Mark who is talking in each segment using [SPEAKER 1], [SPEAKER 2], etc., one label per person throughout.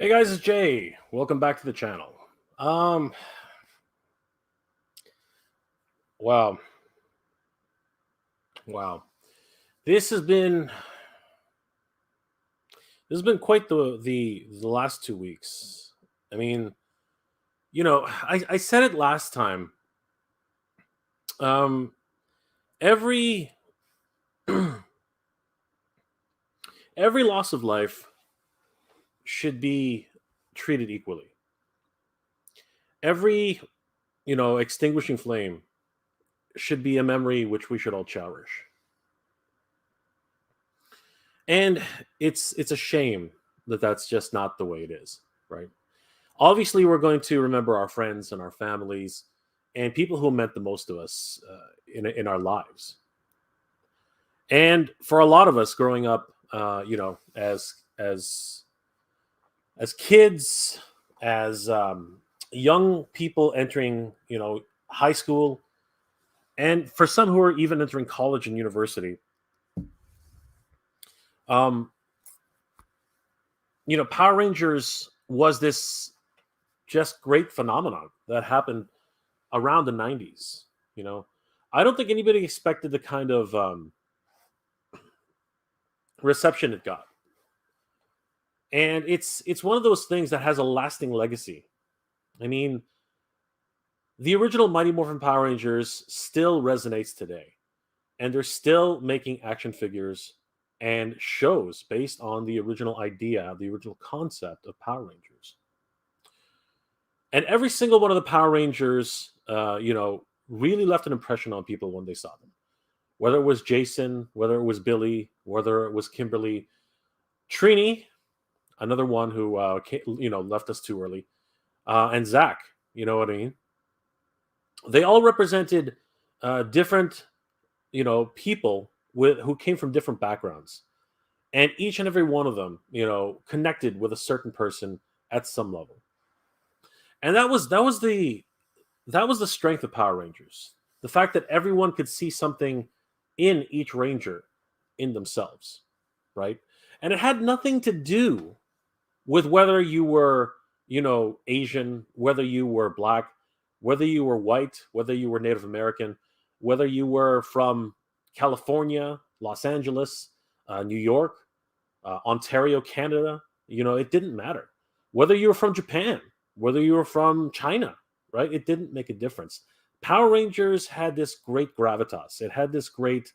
[SPEAKER 1] Hey guys, it's Jay. Welcome back to the channel. Um, wow, wow. This has been quite the last 2 weeks. I mean, I said it last time. Um, every every loss of life should be treated equally. Every extinguishing flame should be a memory which we should all cherish. And it's a shame that that's just not the way it is, right? Obviously, we're going to remember our friends and our families and people who meant the most to us in our lives. And for a lot of us growing up, as kids, as young people entering, high school, and for some who are even entering college and university, um, Power Rangers was this just great phenomenon that happened around the 90s. You know, I don't think anybody expected the kind of reception it got, and it's one of those things that has a lasting legacy. I mean, the original Mighty Morphin Power Rangers still resonates today, and they're still making action figures and shows based on the original idea, the original concept of Power Rangers. And every single one of the Power Rangers, really left an impression on people when they saw them. Whether it was Jason, whether it was Billy, whether it was Kimberly, Trini, another one who left us too early, and Zach. You know what I mean? They all represented different, people with who came from different backgrounds, and each and every one of them, connected with a certain person at some level. And that was the strength of Power Rangers. The fact that everyone could see something in each ranger in themselves, right? And it had nothing to do with whether you were, Asian, whether you were black, whether you were white, whether you were Native American, whether you were from California, Los Angeles, New York, Ontario, Canada. It didn't matter. Whether you were from Japan, whether you were from China, right? It didn't make a difference. Power Rangers had this great gravitas. It had this great,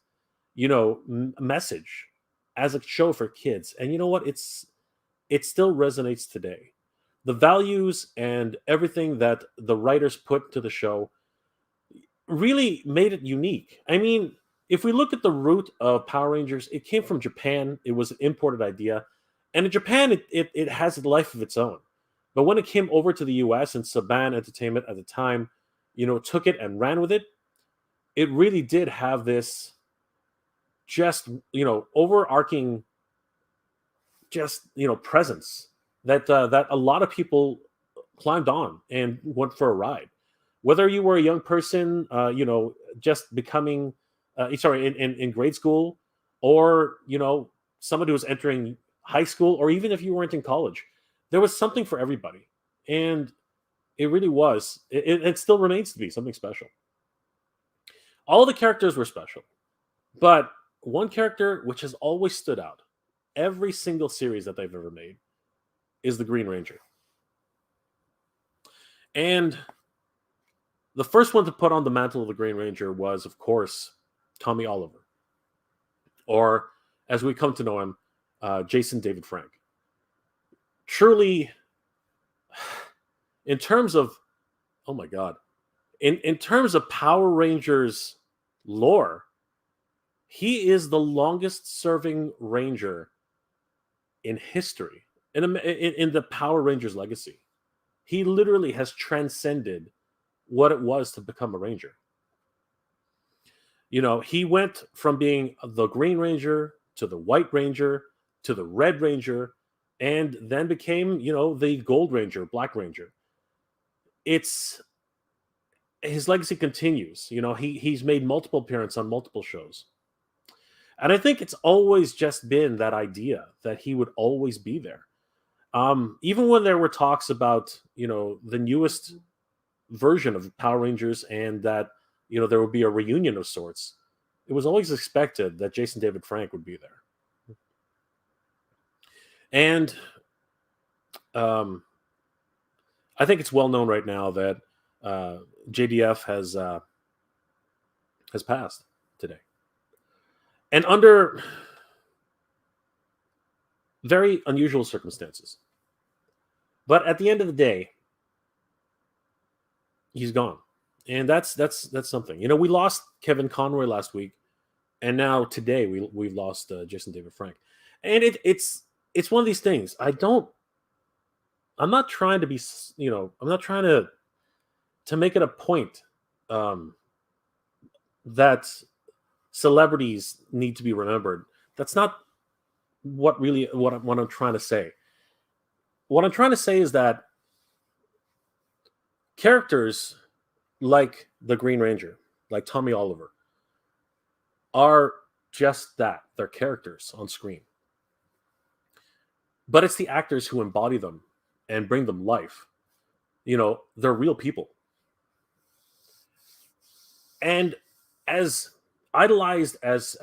[SPEAKER 1] message as a show for kids. And you know what? It still resonates today. The values and everything that the writers put to the show really made it unique. I mean, if we look at the root of Power Rangers, it came from Japan. It was an imported idea. And in Japan, it has a life of its own. But when it came over to the US and Saban Entertainment at the time, took it and ran with it, it really did have this just, overarching just presence that a lot of people climbed on and went for a ride. Whether you were a young person, just becoming, sorry, in grade school, or somebody who was entering high school, or even if you weren't in college, there was something for everybody, and it really was. It still remains to be something special. All the characters were special, but one character which has always stood out, every single series that they've ever made, is the Green Ranger. And the first one to put on the mantle of the Green Ranger was, of course, Tommy Oliver, or as we come to know him, Jason David Frank. Truly, in terms of, oh my God, in terms of Power Rangers lore, he is the longest serving Ranger in history, in the Power Rangers legacy. He literally has transcended what it was to become a Ranger. He went from being the Green Ranger to the White Ranger to the Red Ranger, and then became, the Gold Ranger, Black Ranger. It's His legacy continues. He's made multiple appearances on multiple shows. And I think it's always just been that idea that he would always be there. Even when there were talks about the newest version of Power Rangers, and that there would be a reunion of sorts, it was always expected that Jason David Frank would be there. And I think it's well known right now that JDF has passed today, and under very unusual circumstances. But at the end of the day, he's gone, and that's something. We lost Kevin Conroy last week, and now today we've lost Jason David Frank, and it's one of these things. I'm not trying to be, I'm not trying to make it a point that celebrities need to be remembered. That's not what I'm trying to say. What I'm trying to say is that characters like the Green Ranger, like Tommy Oliver, are just that. They're characters on screen. But it's the actors who embody them and bring them life. They're real people. And as idolized as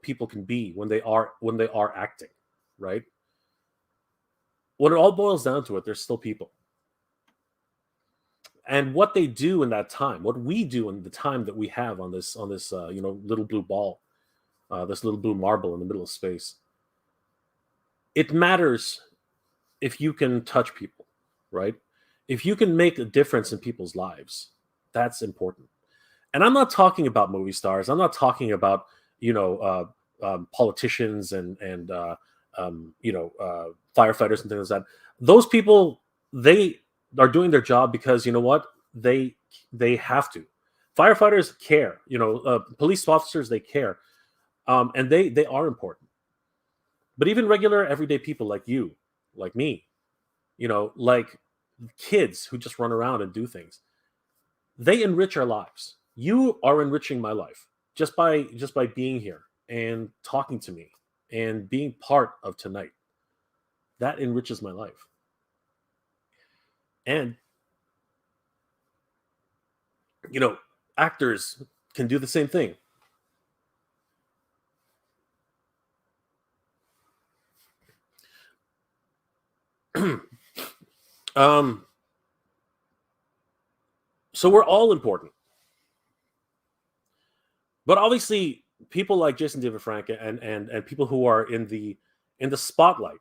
[SPEAKER 1] people can be when they are acting, right? When it all boils down to it, they're still people. And what they do in that time, what we do in the time that we have on this little blue ball, this little blue marble in the middle of space, it matters if you can touch people, right? If you can make a difference in people's lives, that's important. And I'm not talking about movie stars. I'm not talking about politicians and firefighters and things like that. Those people, they are doing their job because they have to. Firefighters care. Police officers, they care, and they are important. But even regular everyday people like you, like me, like kids who just run around and do things, they enrich our lives. You are enriching my life just by being here and talking to me and being part of tonight. That enriches my life. And actors can do the same thing. So we're all important. But obviously, people like Jason David Frank and people who are in the spotlight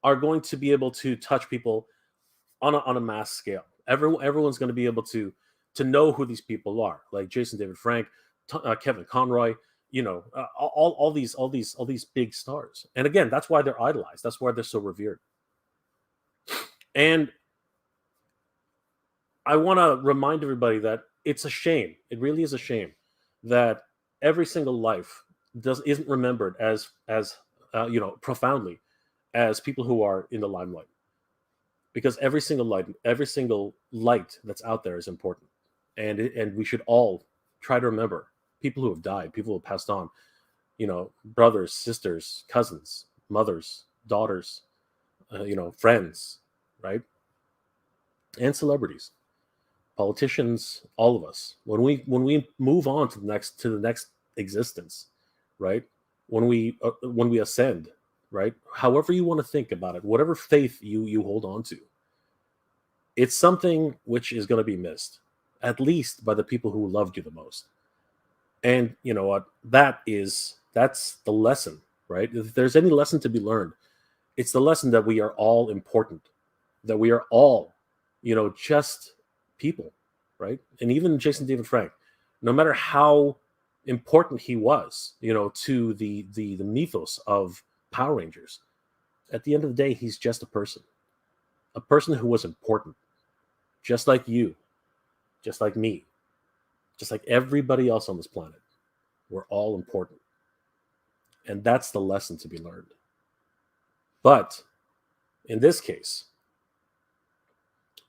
[SPEAKER 1] are going to be able to touch people on a mass scale. Everyone's going to be able to know who these people are, like Jason David Frank, Kevin Conroy, all these big stars. And again, that's why they're idolized. That's why they're so revered. And I want to remind everybody that it's a shame. It really is a shame that every single life isn't remembered as profoundly as people who are in the limelight. Because every single light that's out there is important, and we should all try to remember people who have died, people who have passed on, brothers, sisters, cousins, mothers, daughters, friends, right, and celebrities, politicians, all of us. When we move on to the next existence, right, when we ascend, right, however you want to think about it, whatever faith you hold on to, it's something which is going to be missed, at least by the people who loved you the most. And you know what? That's the lesson, right? If there's any lesson to be learned, it's the lesson that we are all important, that we are all, just people, right? And even Jason David Frank, no matter how important he was, to the mythos of Power Rangers, at the end of the day, he's just a person who was important, just like you, just like me, just like everybody else on this planet. We're all important. And that's the lesson to be learned. But in this case,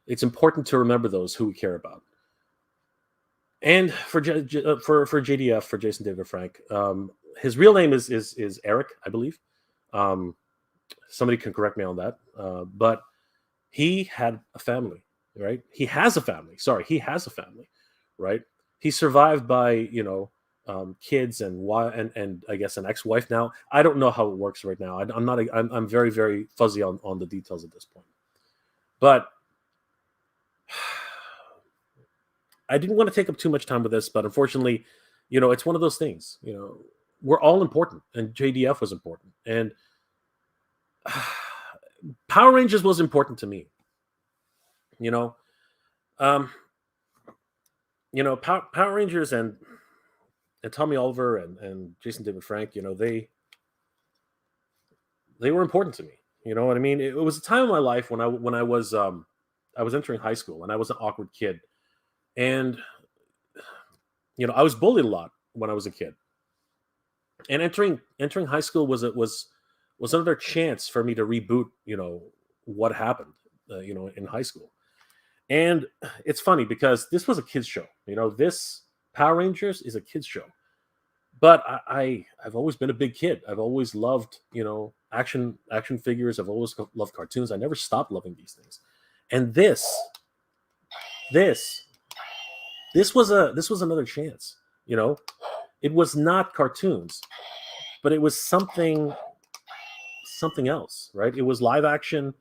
[SPEAKER 1] it's important to remember those who we care about. And for JDF, for Jason David Frank, his real name is Eric, I believe. Somebody can correct me on that. But he had a family, right? He has a family. Sorry, he has a family, right? He's survived by kids and I guess an ex-wife now. I don't know how it works right now. I'm not. I'm very very fuzzy on the details at this point. But I didn't want to take up too much time with this, but unfortunately, it's one of those things. We're all important, and JDF was important, and Power Rangers was important to me. You know, um, Power Rangers and Tommy Oliver and Jason David Frank. They were important to me. You know what I mean? It was a time in my life when I was entering high school and I was an awkward kid, and I was bullied a lot when I was a kid. And entering high school was another chance for me to reboot. What happened. In high school. And it's funny because this was a kids show. This Power Rangers is a kids show. But I've always been a big kid. I've always loved, action figures. I've always loved cartoons. I never stopped loving these things. And this was another chance. It was not cartoons, but it was something else, right? It was live action.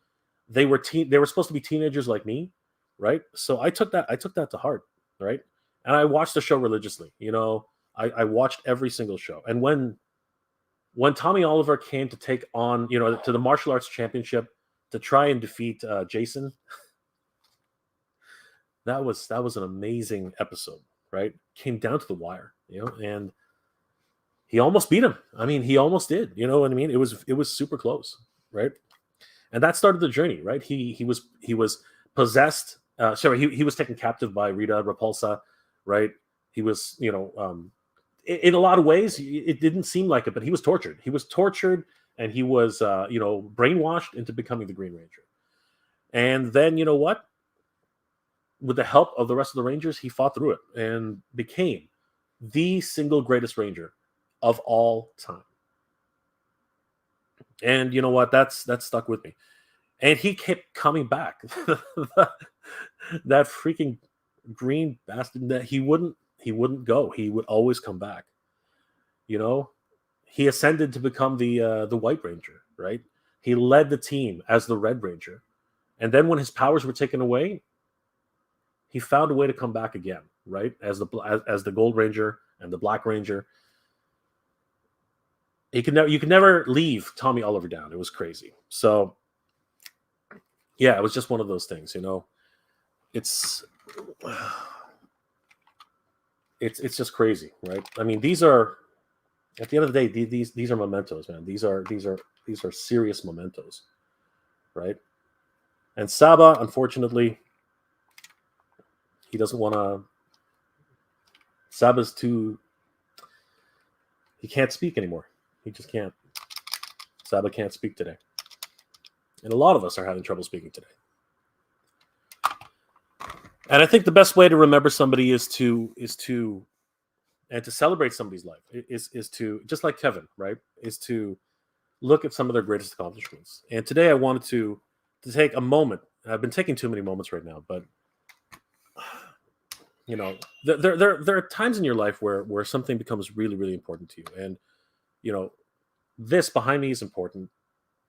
[SPEAKER 1] They were supposed to be teenagers like me, right? So I took that to heart, right? And I watched the show religiously. I watched every single show. And when Tommy Oliver came to take on, to the martial arts championship to try and defeat Jason, that was an amazing episode, right? Came down to the wire, and he almost beat him. I mean, he almost did. You know what I mean? It was super close, right? And that started the journey, right? He was possessed. He was taken captive by Rita Repulsa, right? He was, in a lot of ways, it didn't seem like it, but he was tortured. He was tortured, and he was, brainwashed into becoming the Green Ranger. And then, you know what? With the help of the rest of the Rangers, he fought through it and became the single greatest Ranger of all time. And you know what? That stuck with me. And he kept coming back. That freaking green bastard, that he wouldn't go. He would always come back. He ascended to become the White Ranger, right? He led the team as the Red Ranger. And then when his powers were taken away, he found a way to come back again, right? As the Gold Ranger and the Black Ranger. You could never leave Tommy Oliver down. It was crazy. So yeah, it was just one of those things, It's just crazy, right? I mean, these are, at the end of the day, these are mementos, man. These are serious mementos, right? And Saba, unfortunately, he doesn't want to. Saba's too. He can't speak anymore. He just can't. Saba can't speak today. And a lot of us are having trouble speaking today. And I think the best way to remember somebody is to celebrate somebody's life is to, just like Kevin, right? Is to look at some of their greatest accomplishments. And today I wanted to take a moment. I've been taking too many moments right now, but there are times in your life where something becomes really, really important to you. And this behind me is important.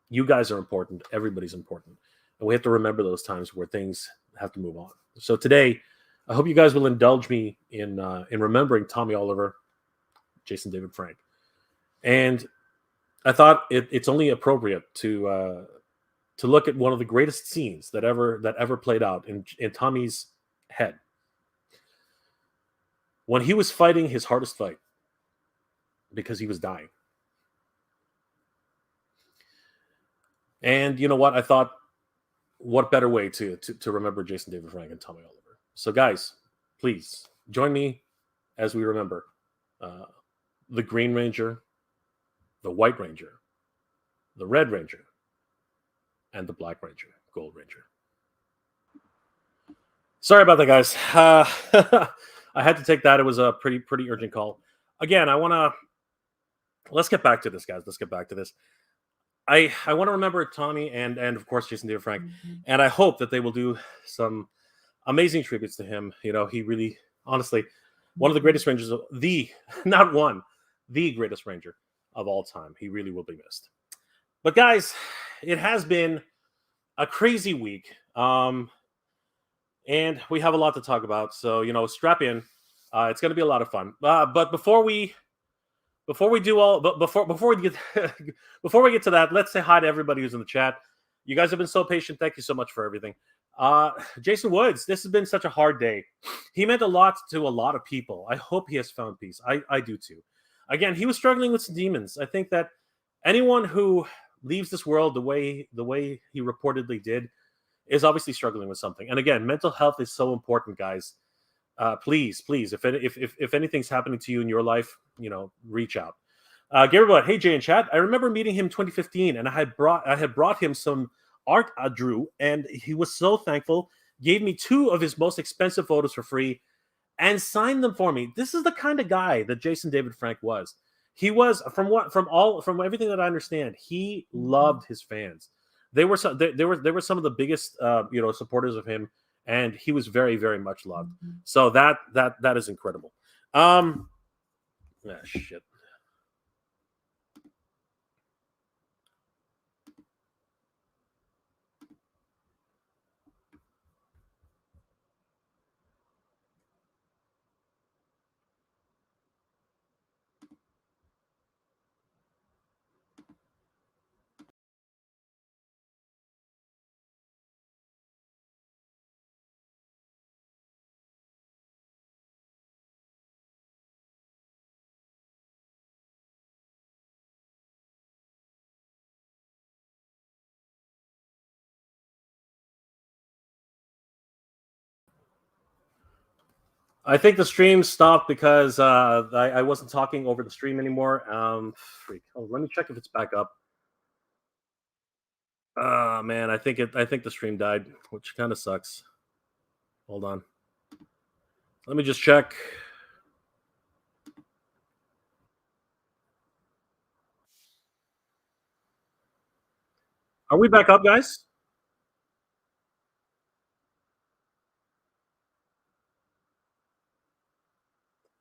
[SPEAKER 1] You guys are important. Everybody's important. And we have to remember those times where things have to move on. So today, I hope you guys will indulge me in remembering Tommy Oliver, Jason David Frank. And I thought it's only appropriate to look at one of the greatest scenes that ever played out in Tommy's head. When he was fighting his hardest fight because he was dying. And you know what? I thought, what better way to remember Jason David Frank and Tommy Oliver? So guys, please join me as we remember the Green Ranger, the White Ranger, the Red Ranger, and the Black Ranger, Gold Ranger. Sorry about that, guys. I had to take that. It was a pretty urgent call. Again, let's get back to this, guys. Let's get back to this. I want to remember Tommy and of course Jason David Frank, and I hope that they will do some amazing tributes to him. You know, he really, honestly, one of the greatest Rangers of the not one, the greatest Ranger of all time. He really will be missed. But guys, it has been a crazy week, and we have a lot to talk about. So strap in. It's going to be a lot of fun. But before we do all, but before we get before we get to that, let's say hi to everybody who's in the chat. You guys have been so patient. Thank you so much for everything. Jason Woods, this has been such a hard day. He meant a lot to a lot of people. I hope he has found peace. I do too. Again, he was struggling with some demons. I think that anyone who leaves this world the way he reportedly did is obviously struggling with something. And again, mental health is so important, guys. Please, if anything's happening to you in your life, reach out. Gary Blood, hey Jay and Chad, I remember meeting him 2015, and I had brought him some art I drew, and he was so thankful. Gave me 2 of his most expensive photos for free, and signed them for me. This is the kind of guy that Jason David Frank was. He was from everything that I understand. He loved his fans. They were some of the biggest supporters of him, and he was very, very much loved. So that is incredible. Shit. I think the stream stopped because I wasn't talking over the stream anymore. Freak. Oh, let me check if it's back up. Man, I think the stream died, which kind of sucks. Hold on. Let me just check. Are we back up, guys?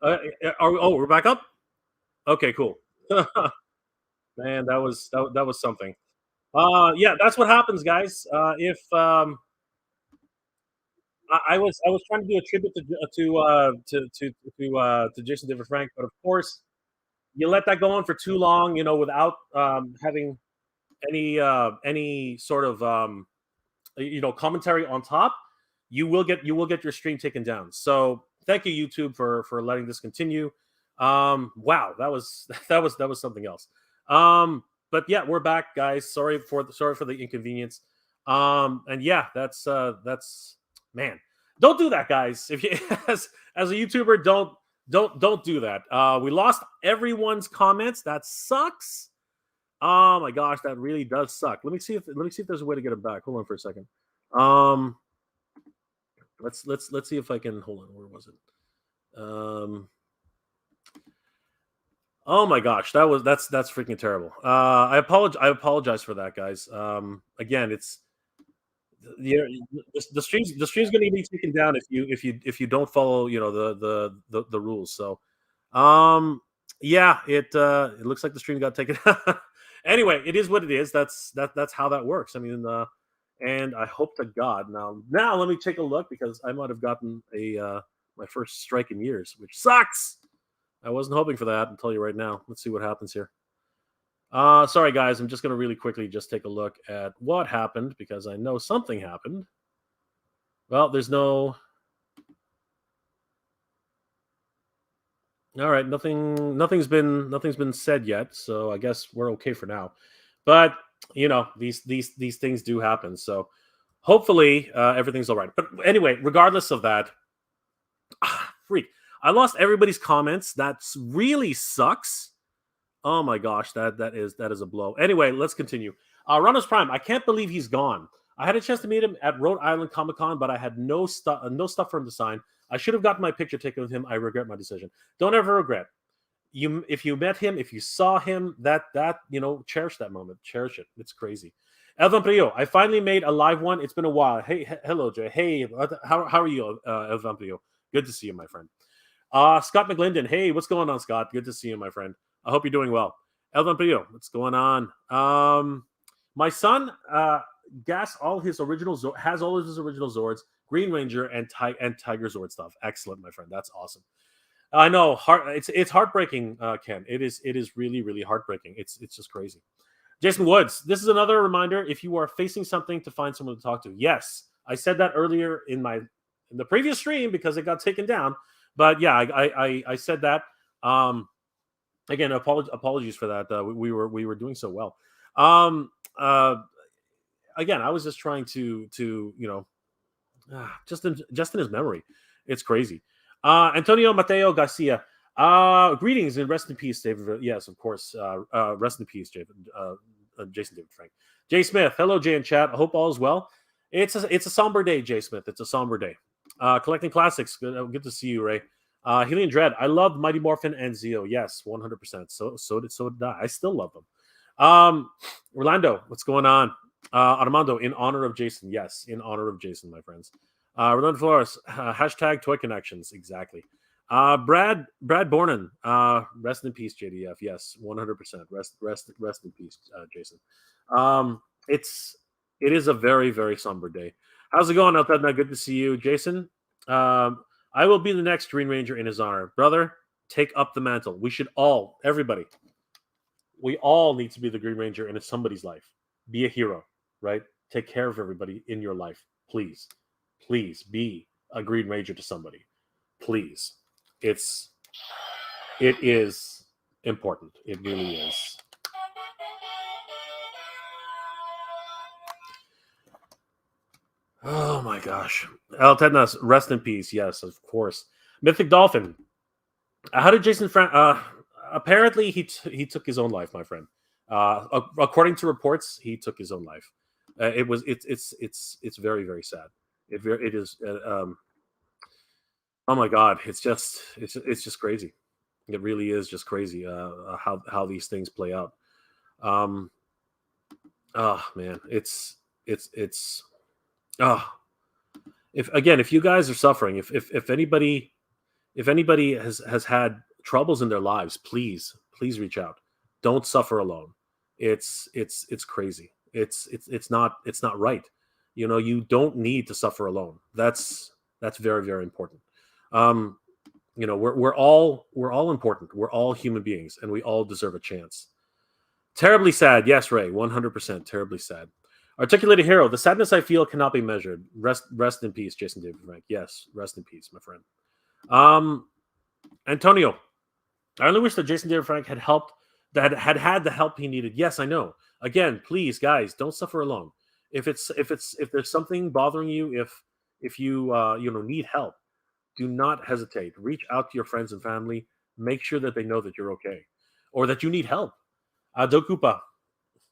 [SPEAKER 1] We're back up. Okay, cool. Man, that was something. Yeah, that's what happens, guys. If I was trying to do a tribute to Jason David Frank, but of course you let that go on for too long, without having any sort of commentary on top. You will get your stream taken down. So thank you, YouTube, for letting this continue. Wow, that was that was something else. But yeah, we're back, guys. Sorry for the inconvenience. And yeah, that's man. Don't do that, guys. If you as a YouTuber, don't do that. We lost everyone's comments. That sucks. Oh my gosh, that really does suck. Let me see if there's a way to get it back. Hold on for a second. Let's see if I can hold on. Where was it? Oh my gosh, that's freaking terrible. I apologize for that, guys. Again, it's the stream's going to be taken down if you don't follow the rules. So, yeah, it looks like the stream got taken. Anyway, it is what it is. That's how that works. I mean, and I hope to God now let me take a look, because I might have gotten my first strike in years, which sucks. I wasn't hoping for that. I'll tell you right now. Let's see what happens here. Sorry, guys. I'm just going to really quickly just take a look at what happened, because I know something happened. Well, there's no... All right, nothing's been said yet, so I guess we're okay for now. But these things do happen, so hopefully everything's all right. But anyway, regardless of that, freak, I lost everybody's comments. That really sucks. Oh my gosh, that is a blow. Anyway, let's continue. Runners Prime, I can't believe he's gone. I had a chance to meet him at Rhode Island Comic Con, but I had no stuff for him to sign. I should have gotten my picture taken with him. I regret my decision. Don't ever regret. if you met him, if you saw him, cherish that moment, cherish it. It's crazy. El Vampiro, I finally made a live one. It's been a while. Hey, hello, Jay. Hey, how are you, El Vampiro? Good to see you, my friend. Scott McGlinden. Hey, what's going on, Scott? Good to see you, my friend. I hope you're doing well. El Vampiro, what's going on? My son has all of his original Zords, Green Ranger and Tiger Zord stuff. Excellent, my friend. That's awesome. I know. It's heartbreaking, Ken. It is really really heartbreaking. It's just crazy. Jason Woods. This is another reminder. If you are facing something, to find someone to talk to. Yes, I said that earlier in the previous stream because it got taken down. But yeah, I said that. Again, apologies for that. We were doing so well. Um, uh, Again, I was just trying to just in his memory. It's crazy. Antonio Mateo Garcia. Greetings and rest in peace, David. Yes, of course. Rest in peace, David. Jason David Frank. Jay Smith. Hello, Jay and chat. I hope all is well. It's a somber day, Jay Smith. It's a somber day. Collecting classics. Good to see you, Ray. Helian Dread. I loved Mighty Morphin and Zeo. Yes, 100%. So did I. I still love them. Orlando, what's going on? Armando, in honor of Jason. Yes, in honor of Jason, my friends. Rolando Flores, hashtag Toy Connections. Exactly. Brad Bornan, rest in peace, JDF. Yes, 100%. Rest in peace, Jason. It is a very very somber day. How's it going, Altadna? Good to see you, Jason. I will be the next Green Ranger in his honor, brother. Take up the mantle. We should everybody. We all need to be the Green Ranger in somebody's life. Be a hero, right? Take care of everybody in your life, please. Please be a Green Ranger to somebody. Please. It is important. It really is. Oh my gosh. El Tednas, rest in peace. Yes, of course. Mythic Dolphin. How did Jason apparently he took his own life, my friend. According to reports, he took his own life. It's very very sad. It is. Oh my God! It's just crazy. It really is just crazy how these things play out. Oh man, it's oh. If you guys are suffering, if anybody has had troubles in their lives, please reach out. Don't suffer alone. It's crazy. It's not right. You don't need to suffer alone. That's very very important. We're all important. We're all human beings, and we all deserve a chance. Terribly sad. Yes, Ray. 100% terribly sad. Articulated hero. The sadness I feel cannot be measured. Rest in peace, Jason David Frank. Yes, rest in peace, my friend. Antonio. I only wish that Jason David Frank had helped. That had the help he needed. Yes, I know. Again, please, guys, don't suffer alone. If there's something bothering you, if you need help, do not hesitate. Reach out to your friends and family. Make sure that they know that you're okay, or that you need help. Dokupa,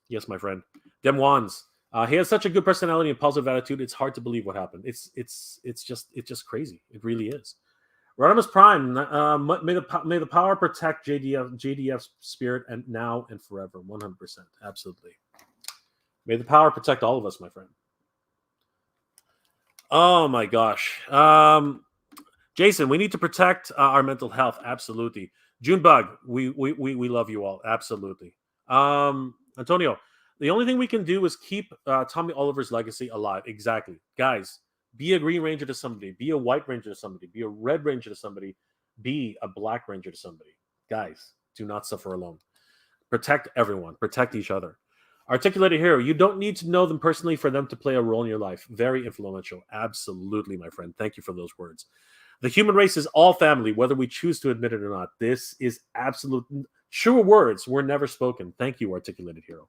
[SPEAKER 1] yes, my friend. Dem Wands. He has such a good personality and positive attitude. It's hard to believe what happened. It's just crazy. It really is. Rodimus Prime. May the power protect JDF's spirit and now and forever. 100%. Absolutely. May the power protect all of us, my friend. Oh my gosh. Jason, we need to protect our mental health. Absolutely. Junebug, we love you all. Absolutely. Antonio, the only thing we can do is keep Tommy Oliver's legacy alive. Exactly. Guys, be a Green Ranger to somebody. Be a White Ranger to somebody. Be a Red Ranger to somebody. Be a Black Ranger to somebody. Guys, do not suffer alone. Protect everyone. Protect each other. Articulated hero. You don't need to know them personally for them to play a role in your life. Very influential. Absolutely, my friend. Thank you for those words. The human race is all family, whether we choose to admit it or not. This is absolute. True words were never spoken. Thank you, Articulated Hero.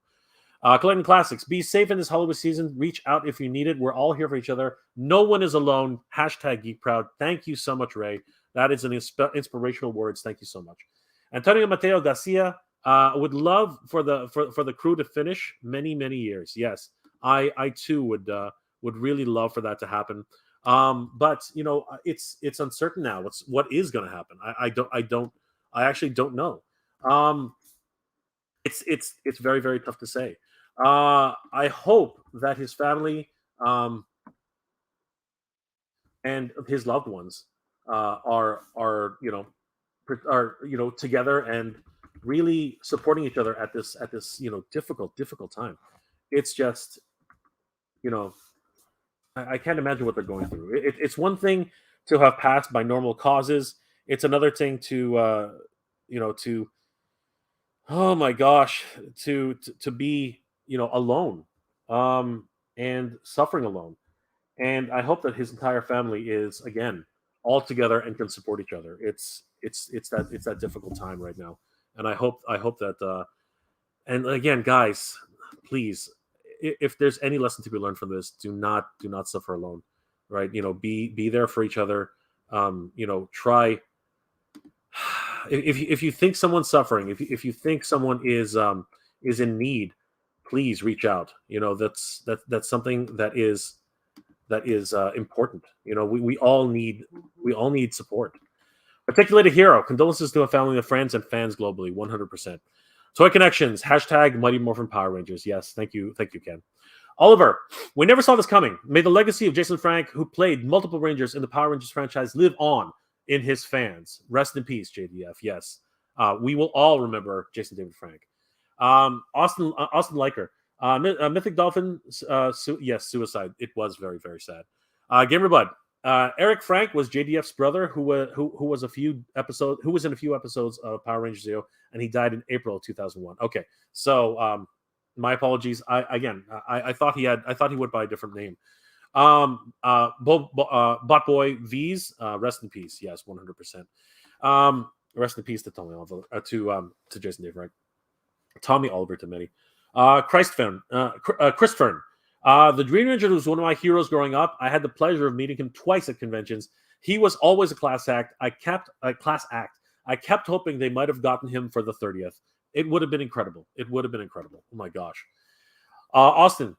[SPEAKER 1] Collecting Classics. Be safe in this Hollywood season. Reach out if you need it. We're all here for each other. No one is alone. Hashtag Geek Proud. Thank you so much, Ray. That is an inspirational words. Thank you so much. Antonio Mateo Garcia. Would love for the crew to finish many years. Yes, I too would really love for that to happen. But it's uncertain now. What is going to happen? I don't I actually don't know. It's very very tough to say. I hope that his family and his loved ones are together and really supporting each other at this difficult time. It's just you know I can't imagine what they're going through. It's one thing to have passed by normal causes. It's another thing to to oh my gosh to be alone and suffering alone. And I hope that his entire family is again all together and can support each other. It's that difficult time right now, and I hope that and again, guys, please, if there's any lesson to be learned from this, do not suffer alone, right? Be there for each other. Try if you think someone's suffering, if you think someone is in need, please reach out. That's something that is important. We all need support. Articulated hero. Condolences to a family of friends and fans globally. 100%. Toy connections. Hashtag Mighty Morphin Power Rangers. Yes, thank you, Ken. Oliver, we never saw this coming. May the legacy of Jason Frank, who played multiple Rangers in the Power Rangers franchise, live on in his fans. Rest in peace, JDF. Yes, we will all remember Jason David Frank. Austin Liker. Mythic Dolphin. Yes, suicide. It was very very sad. Gamer Bud. Eric Frank was JDF's brother, who was in a few episodes of Power Rangers Zero, and he died in April 2001. Okay, so my apologies. I thought he went by a different name. Bot Boy V's, rest in peace. Yes, 100%. Rest in peace to Tommy Oliver, to Jason David Frank, Tommy Oliver to many. Chris Fern. The Green Ranger was one of my heroes growing up. I had the pleasure of meeting him twice at conventions. He was always a class act. I kept hoping they might have gotten him for the 30th. It would have been incredible. Oh my gosh. Austin,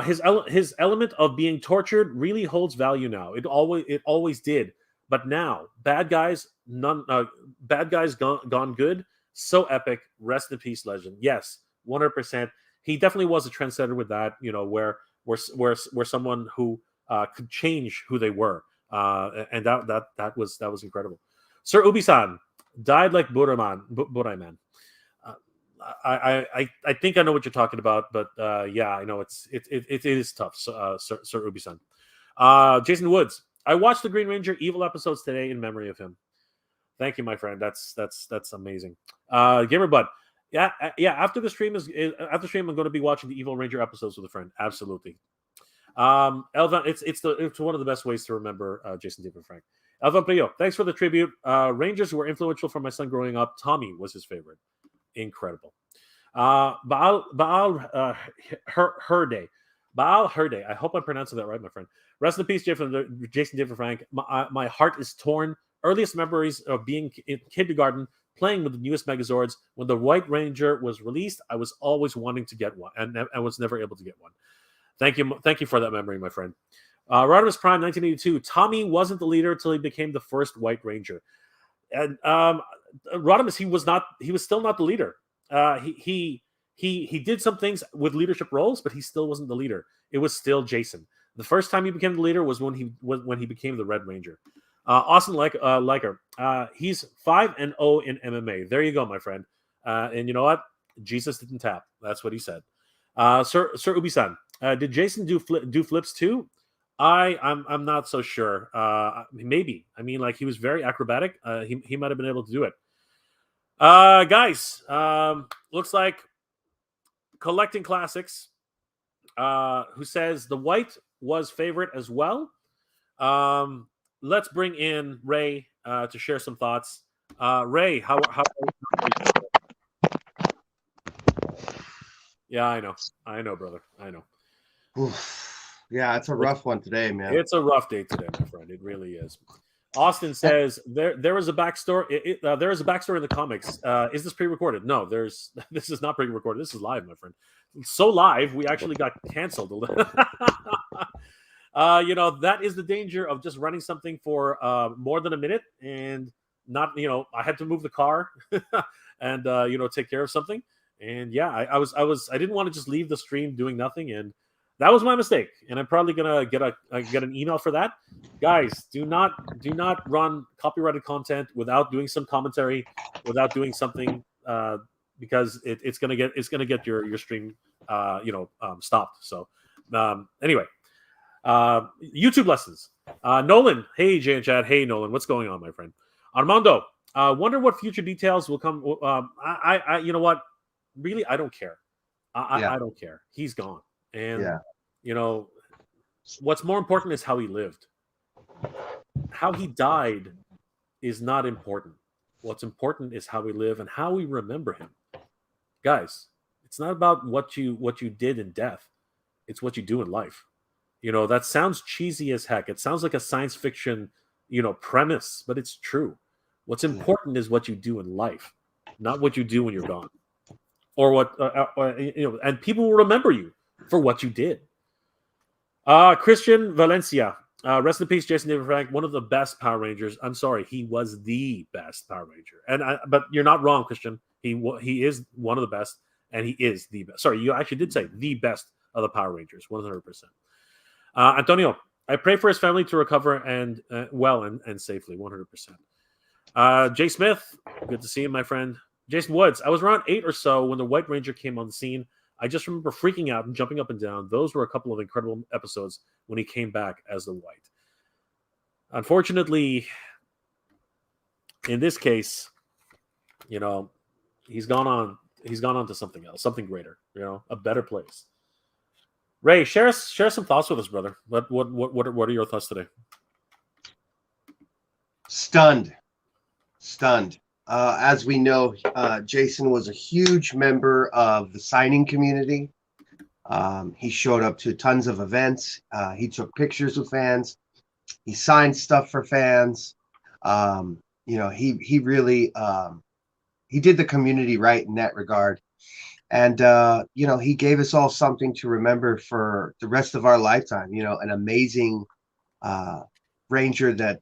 [SPEAKER 1] his element of being tortured really holds value now. It always did. But now, bad guys gone good. So epic. Rest in peace, legend. Yes, 100%. He definitely was a trendsetter with that. Where someone who could change who they were, and that was incredible. Sir Ubi-san died like Buraiman. I think I know what you're talking about, but yeah, I know it is tough. Sir Ubi-san. Jason Woods. I watched the Green Ranger Evil episodes today in memory of him. Thank you, my friend. That's amazing. Gamer Bud. Yeah. After the stream, I'm going to be watching the Evil Ranger episodes with a friend. Absolutely. Elvan, it's one of the best ways to remember Jason David Frank. Elvan Prio, thanks for the tribute. Rangers were influential for my son growing up. Tommy was his favorite. Incredible. Baal Herde. Baal Herde. I hope I'm pronouncing that right, my friend. Rest in peace, Jason David Frank. My heart is torn. Earliest memories of being in kindergarten, playing with the newest Megazords. When the White Ranger was released, I was always wanting to get one, and I was never able to get one. Thank you for that memory, my friend. Rodimus Prime, 1982. Tommy wasn't the leader until he became the first White Ranger, and Rodimus, he was still not the leader. He did some things with leadership roles, but he still wasn't the leader. It was still Jason. The first time he became the leader was when he became the Red Ranger. Austin Liker. He's 5-0 in MMA. There you go, my friend. And you know what? Jesus didn't tap. That's what he said. Sir Ubi-san, did Jason do flips too? I'm not so sure. Maybe. I mean, like, he was very acrobatic. He might have been able to do it. Guys, looks like Collecting Classics, who says the white was favorite as well. Let's bring in Ray to share some thoughts. Ray, how? Yeah, I know, brother. I know.
[SPEAKER 2] Oof. Yeah, it's a rough one today, man.
[SPEAKER 1] It's a rough day today, my friend. It really is. Austin says there is a backstory. There is a backstory in the comics. Is this pre-recorded? No, this is not pre-recorded. This is live, my friend. So live, we actually got canceled. That is the danger of just running something for more than a minute, and not, I had to move the car and take care of something. And yeah, I didn't want to just leave the stream doing nothing, and that was my mistake. And I'm probably gonna get an email for that. Guys, do not run copyrighted content without doing some commentary, without doing something, because it's gonna get your stream stopped. So anyway, YouTube lessons. Nolan, hey Jay and Chad, hey Nolan, what's going on, my friend? Armando, wonder what future details will come. You know what? Really, I don't care.
[SPEAKER 2] Yeah.
[SPEAKER 1] I don't care. He's gone, and
[SPEAKER 2] Yeah.
[SPEAKER 1] what's more important is how he lived. How he died is not important. What's important is how we live and how we remember him. Guys, it's not about what you did in death. It's what you do in life. That sounds cheesy as heck. It sounds like a science fiction, premise, but it's true. What's important is what you do in life, not what you do when you're gone, or what and people will remember you for what you did. Christian Valencia, rest in peace, Jason David Frank, one of the best Power Rangers. I'm sorry, he was the best Power Ranger, but you're not wrong, Christian. He is one of the best, and he is the best. Sorry, you actually did say the best of the Power Rangers, 100%. Antonio, I pray for his family to recover and well and safely, 100%. Jay Smith, good to see you, my friend. Jason Woods, I was around 8 or so when the White Ranger came on the scene. I just remember freaking out and jumping up and down. Those were a couple of incredible episodes when he came back as the White. Unfortunately, in this case, he's gone on to something else, something greater, a better place. Ray, share some thoughts with us, brother. What are your thoughts today?
[SPEAKER 2] Stunned. As we know, Jason was a huge member of the signing community. He showed up to tons of events. He took pictures with fans. He signed stuff for fans. He really he did the community right in that regard. And he gave us all something to remember for the rest of our lifetime. An amazing ranger that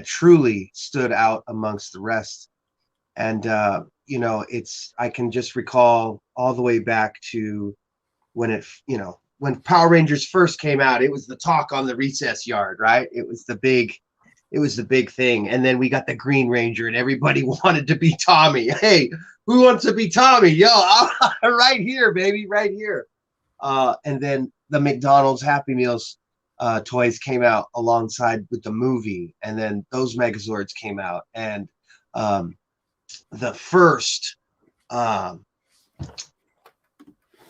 [SPEAKER 2] truly stood out amongst the rest. And I can just recall all the way back to when when Power Rangers first came out. It was the talk on the recess yard, right? It was the big thing. And then we got the Green Ranger, and everybody wanted to be Tommy. Hey, who wants to be Tommy? Yo, I'm right here, baby, right here. And then the McDonald's Happy Meals toys came out alongside with the movie, and then those Megazords came out, and the first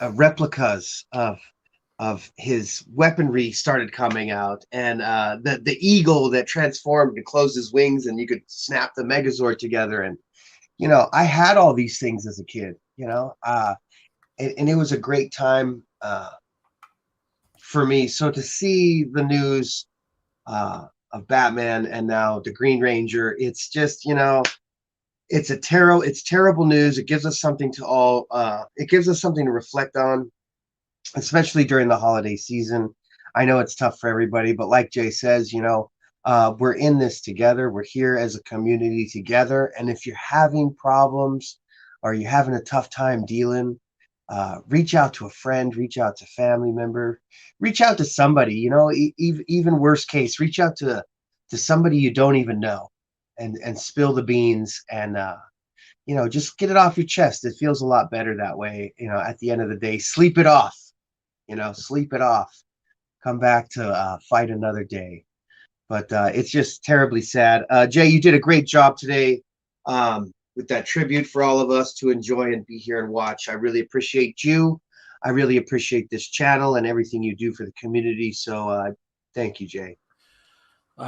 [SPEAKER 2] replicas of his weaponry started coming out, and the eagle that transformed and closed his wings, and you could snap the Megazord together. And I had all these things as a kid, and it was a great time for me. So to see the news of Batman and now the Green Ranger, it's just it's terrible news. It gives us something to reflect on, especially during the holiday season. I know it's tough for everybody, but like Jay says, we're in this together. We're here as a community together. And if you're having problems or you're having a tough time dealing, reach out to a friend, reach out to a family member, reach out to somebody, even worst case, reach out to somebody you don't even know and spill the beans and, just get it off your chest. It feels a lot better that way. At the end of the day, sleep it off, sleep it off, come back to fight another day. But it's just terribly sad. Jay, you did a great job today with that tribute for all of us to enjoy and be here and watch. I really appreciate you. I really appreciate this channel and everything you do for the community. So thank you, Jay.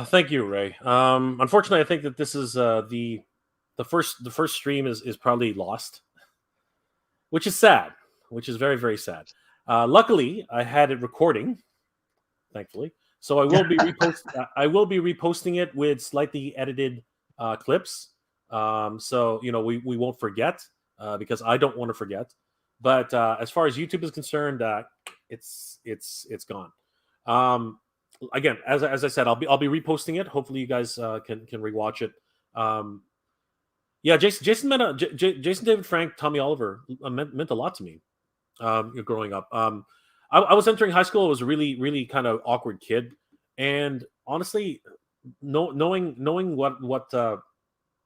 [SPEAKER 1] Thank you, Ray. Unfortunately, I think that this is the first stream is probably lost, which is sad, which is very, very sad. Luckily, I had it recording, thankfully, so I will be reposting it with slightly edited clips. So we won't forget because I don't want to forget. But as far as YouTube is concerned, it's gone. Again, as I said, I'll be reposting it. Hopefully, you guys can rewatch it. Yeah, Jason David Frank, Tommy Oliver meant a lot to me. Growing up, I was entering high school. I was a really kind of awkward kid, and honestly, knowing what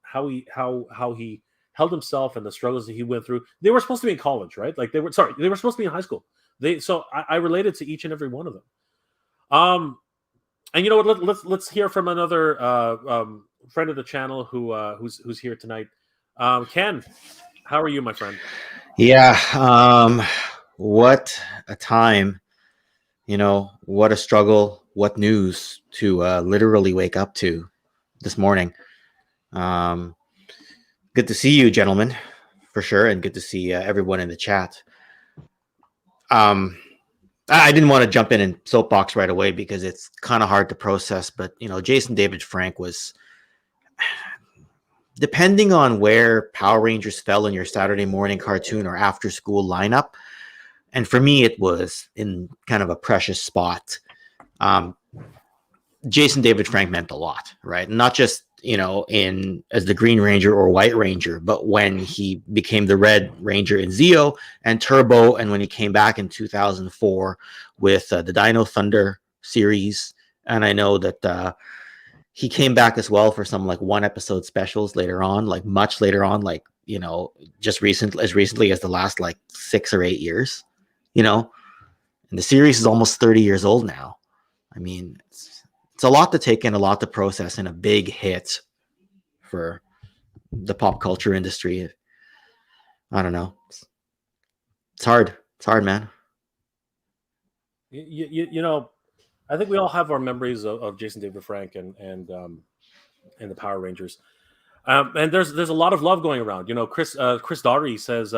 [SPEAKER 1] how he held himself and the struggles that he went through. They were supposed to be in college, right? Like they were supposed to be in high school. I related to each and every one of them. And you know what? Let's hear from another friend of the channel who's here tonight. Ken, how are you, my friend?
[SPEAKER 3] Yeah, what a time, what a struggle, what news to literally wake up to this morning. Um, Good to see you, gentlemen, for sure, and good to see everyone in the chat. I didn't want to jump in and soapbox right away because it's kind of hard to process, but Jason David Frank was, depending on where Power Rangers fell in your Saturday morning cartoon or after school lineup. And for me, it was in kind of a precious spot. Jason David Frank meant a lot, right? Not just, in as the Green Ranger or White Ranger, but when he became the Red Ranger in Zeo and Turbo, and when he came back in 2004 with the Dino Thunder series. And I know that he came back as well for some like one episode specials later on, like much later on, like, just as recently as the last like 6 or 8 years, and the series is almost 30 years old now. I mean, it's a lot to take in, a lot to process, and a big hit for the pop culture industry. I don't know. It's hard. It's hard, man.
[SPEAKER 1] I think we all have our memories of Jason David Frank and the Power Rangers. And there's a lot of love going around. Chris Daugherty says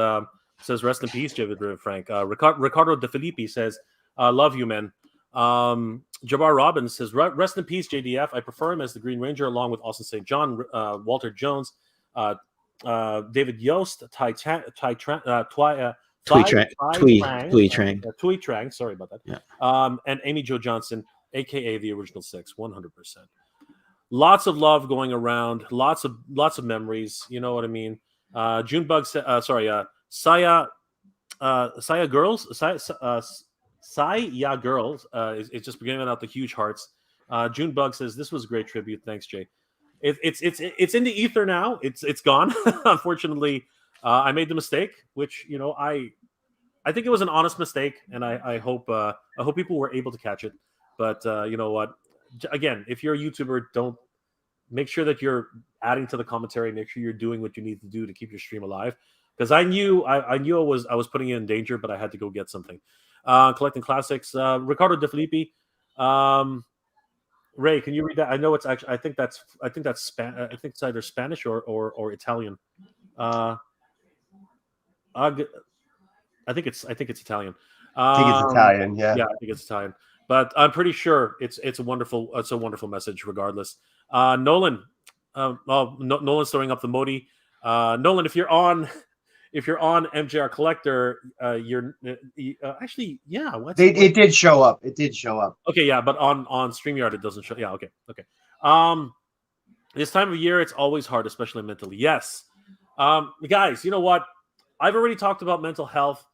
[SPEAKER 1] rest in peace, David Frank. Ricardo De Filippi says love you, man. Jabbar Robbins says rest in peace, JDF. I prefer him as the Green Ranger along with Austin St. John, Walter Jones, David Yost, Tui Trang. Sorry about that.
[SPEAKER 3] Yeah.
[SPEAKER 1] And Amy Jo Johnson, aka the original 6, 100%. Lots of love going around, lots of memories. You know what I mean? Junebug, Saya Girls, Saya Girls is just giving out the huge hearts. Junebug says this was a great tribute. Thanks, Jay. It's in the ether now. It's gone. Unfortunately, I made the mistake, which I think it was an honest mistake, and I hope people were able to catch it. But you know what? Again, if you're a YouTuber, don't make sure that you're adding to the commentary. Make sure you're doing what you need to do to keep your stream alive. Because I knew I was putting you in danger, but I had to go get something. Collecting classics. Ricardo De Filippi. Ray, can you read that? I know it's actually. I think that's I think it's either Spanish or Italian. I think it's Italian.
[SPEAKER 2] I think it's Italian. Yeah.
[SPEAKER 1] Yeah, I think it's Italian. But I'm pretty sure it's a wonderful message regardless. Nolan, Nolan's throwing up the Modi. Nolan, if you're on MJR Collector, actually, yeah.
[SPEAKER 2] It did show up. It did show up.
[SPEAKER 1] Okay, yeah, but on StreamYard it doesn't show. Yeah, okay. This time of year it's always hard, especially mentally. Yes, guys, you know what? I've already talked about mental health.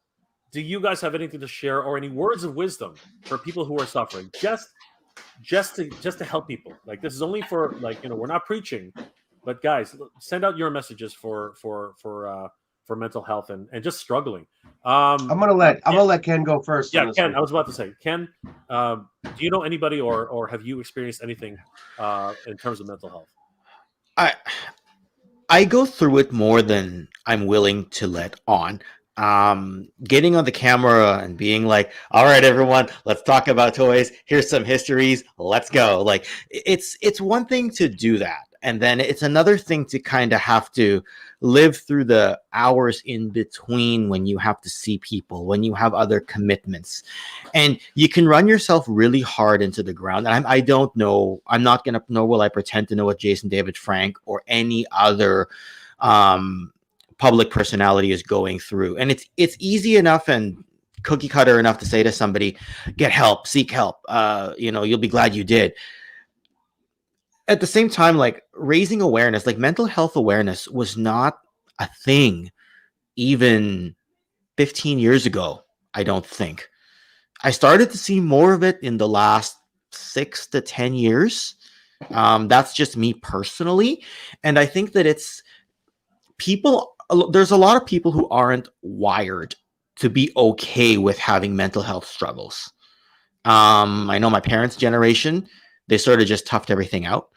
[SPEAKER 1] Do you guys have anything to share or any words of wisdom for people who are suffering? Just to help people. Like, this is only for, like, we're not preaching, but guys, send out your messages for mental health and just struggling.
[SPEAKER 2] I'm gonna let Ken go first.
[SPEAKER 1] Yeah, Ken. I was about to say, Ken, do you know anybody or have you experienced anything in terms of mental health?
[SPEAKER 3] I go through it more than I'm willing to let on. Getting on the camera and being like, all right, everyone, let's talk about toys. Here's some histories. Let's go. Like, it's one thing to do that. And then it's another thing to kind of have to live through the hours in between when you have to see people, when you have other commitments, and you can run yourself really hard into the ground. And I don't know, I'm not going to, nor will I pretend to know what Jason David Frank or any other public personality is going through. And it's easy enough and cookie cutter enough to say to somebody, get help, seek help. You'll be glad you did. at the same time, like raising awareness, like mental health awareness was not a thing even 15 years ago, I don't think. I started to see more of it in the last 6 to 10 years. That's just me personally. And I think that it's people, there's a lot of people who aren't wired to be okay with having mental health struggles. I know my parents' generation, they sort of just toughed everything out.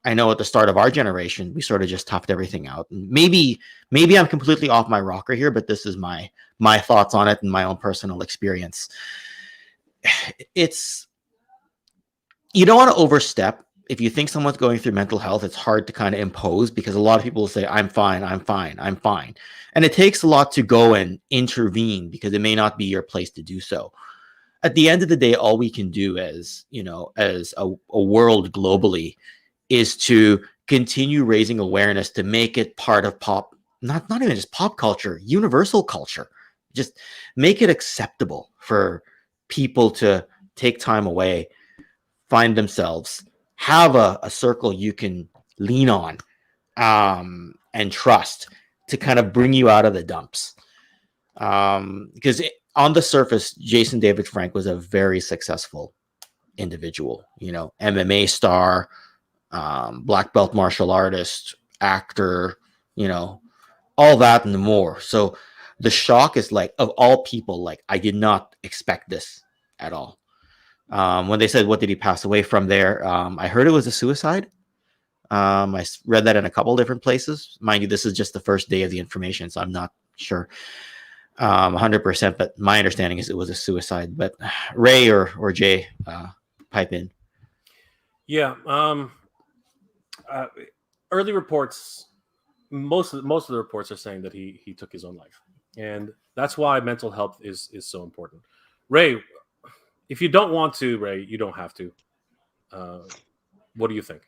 [SPEAKER 3] I know at the start of our generation, we sort of just toughed everything out. Maybe I'm completely off my rocker here, but this is my thoughts on it and my own personal experience. It's you don't want to overstep. If you think someone's going through mental health, it's hard to kind of impose because a lot of people will say, I'm fine, I'm fine, I'm fine. And it takes a lot to go and intervene because it may not be your place to do so. At the end of the day, all we can do as, as a world globally is to continue raising awareness to make it part of pop, not even just pop culture, universal culture. Just make it acceptable for people to take time away, find themselves, have a circle you can lean on, and trust to kind of bring you out of the dumps. Because on the surface, Jason David Frank was a very successful individual, MMA star, black belt martial artist, actor, all that and more. So the shock is like, of all people, like I did not expect this at all. When they said, what did he pass away from there? I heard it was a suicide. I read that in a couple different places. Mind you, this is just the first day of the information, so I'm not sure 100%, but my understanding is it was a suicide. But Ray or Jay, pipe in.
[SPEAKER 1] Yeah. Early reports, most of the reports are saying that he took his own life, and that's why mental health is so important. Ray, if you don't want to, Ray, you don't have to. What do you think?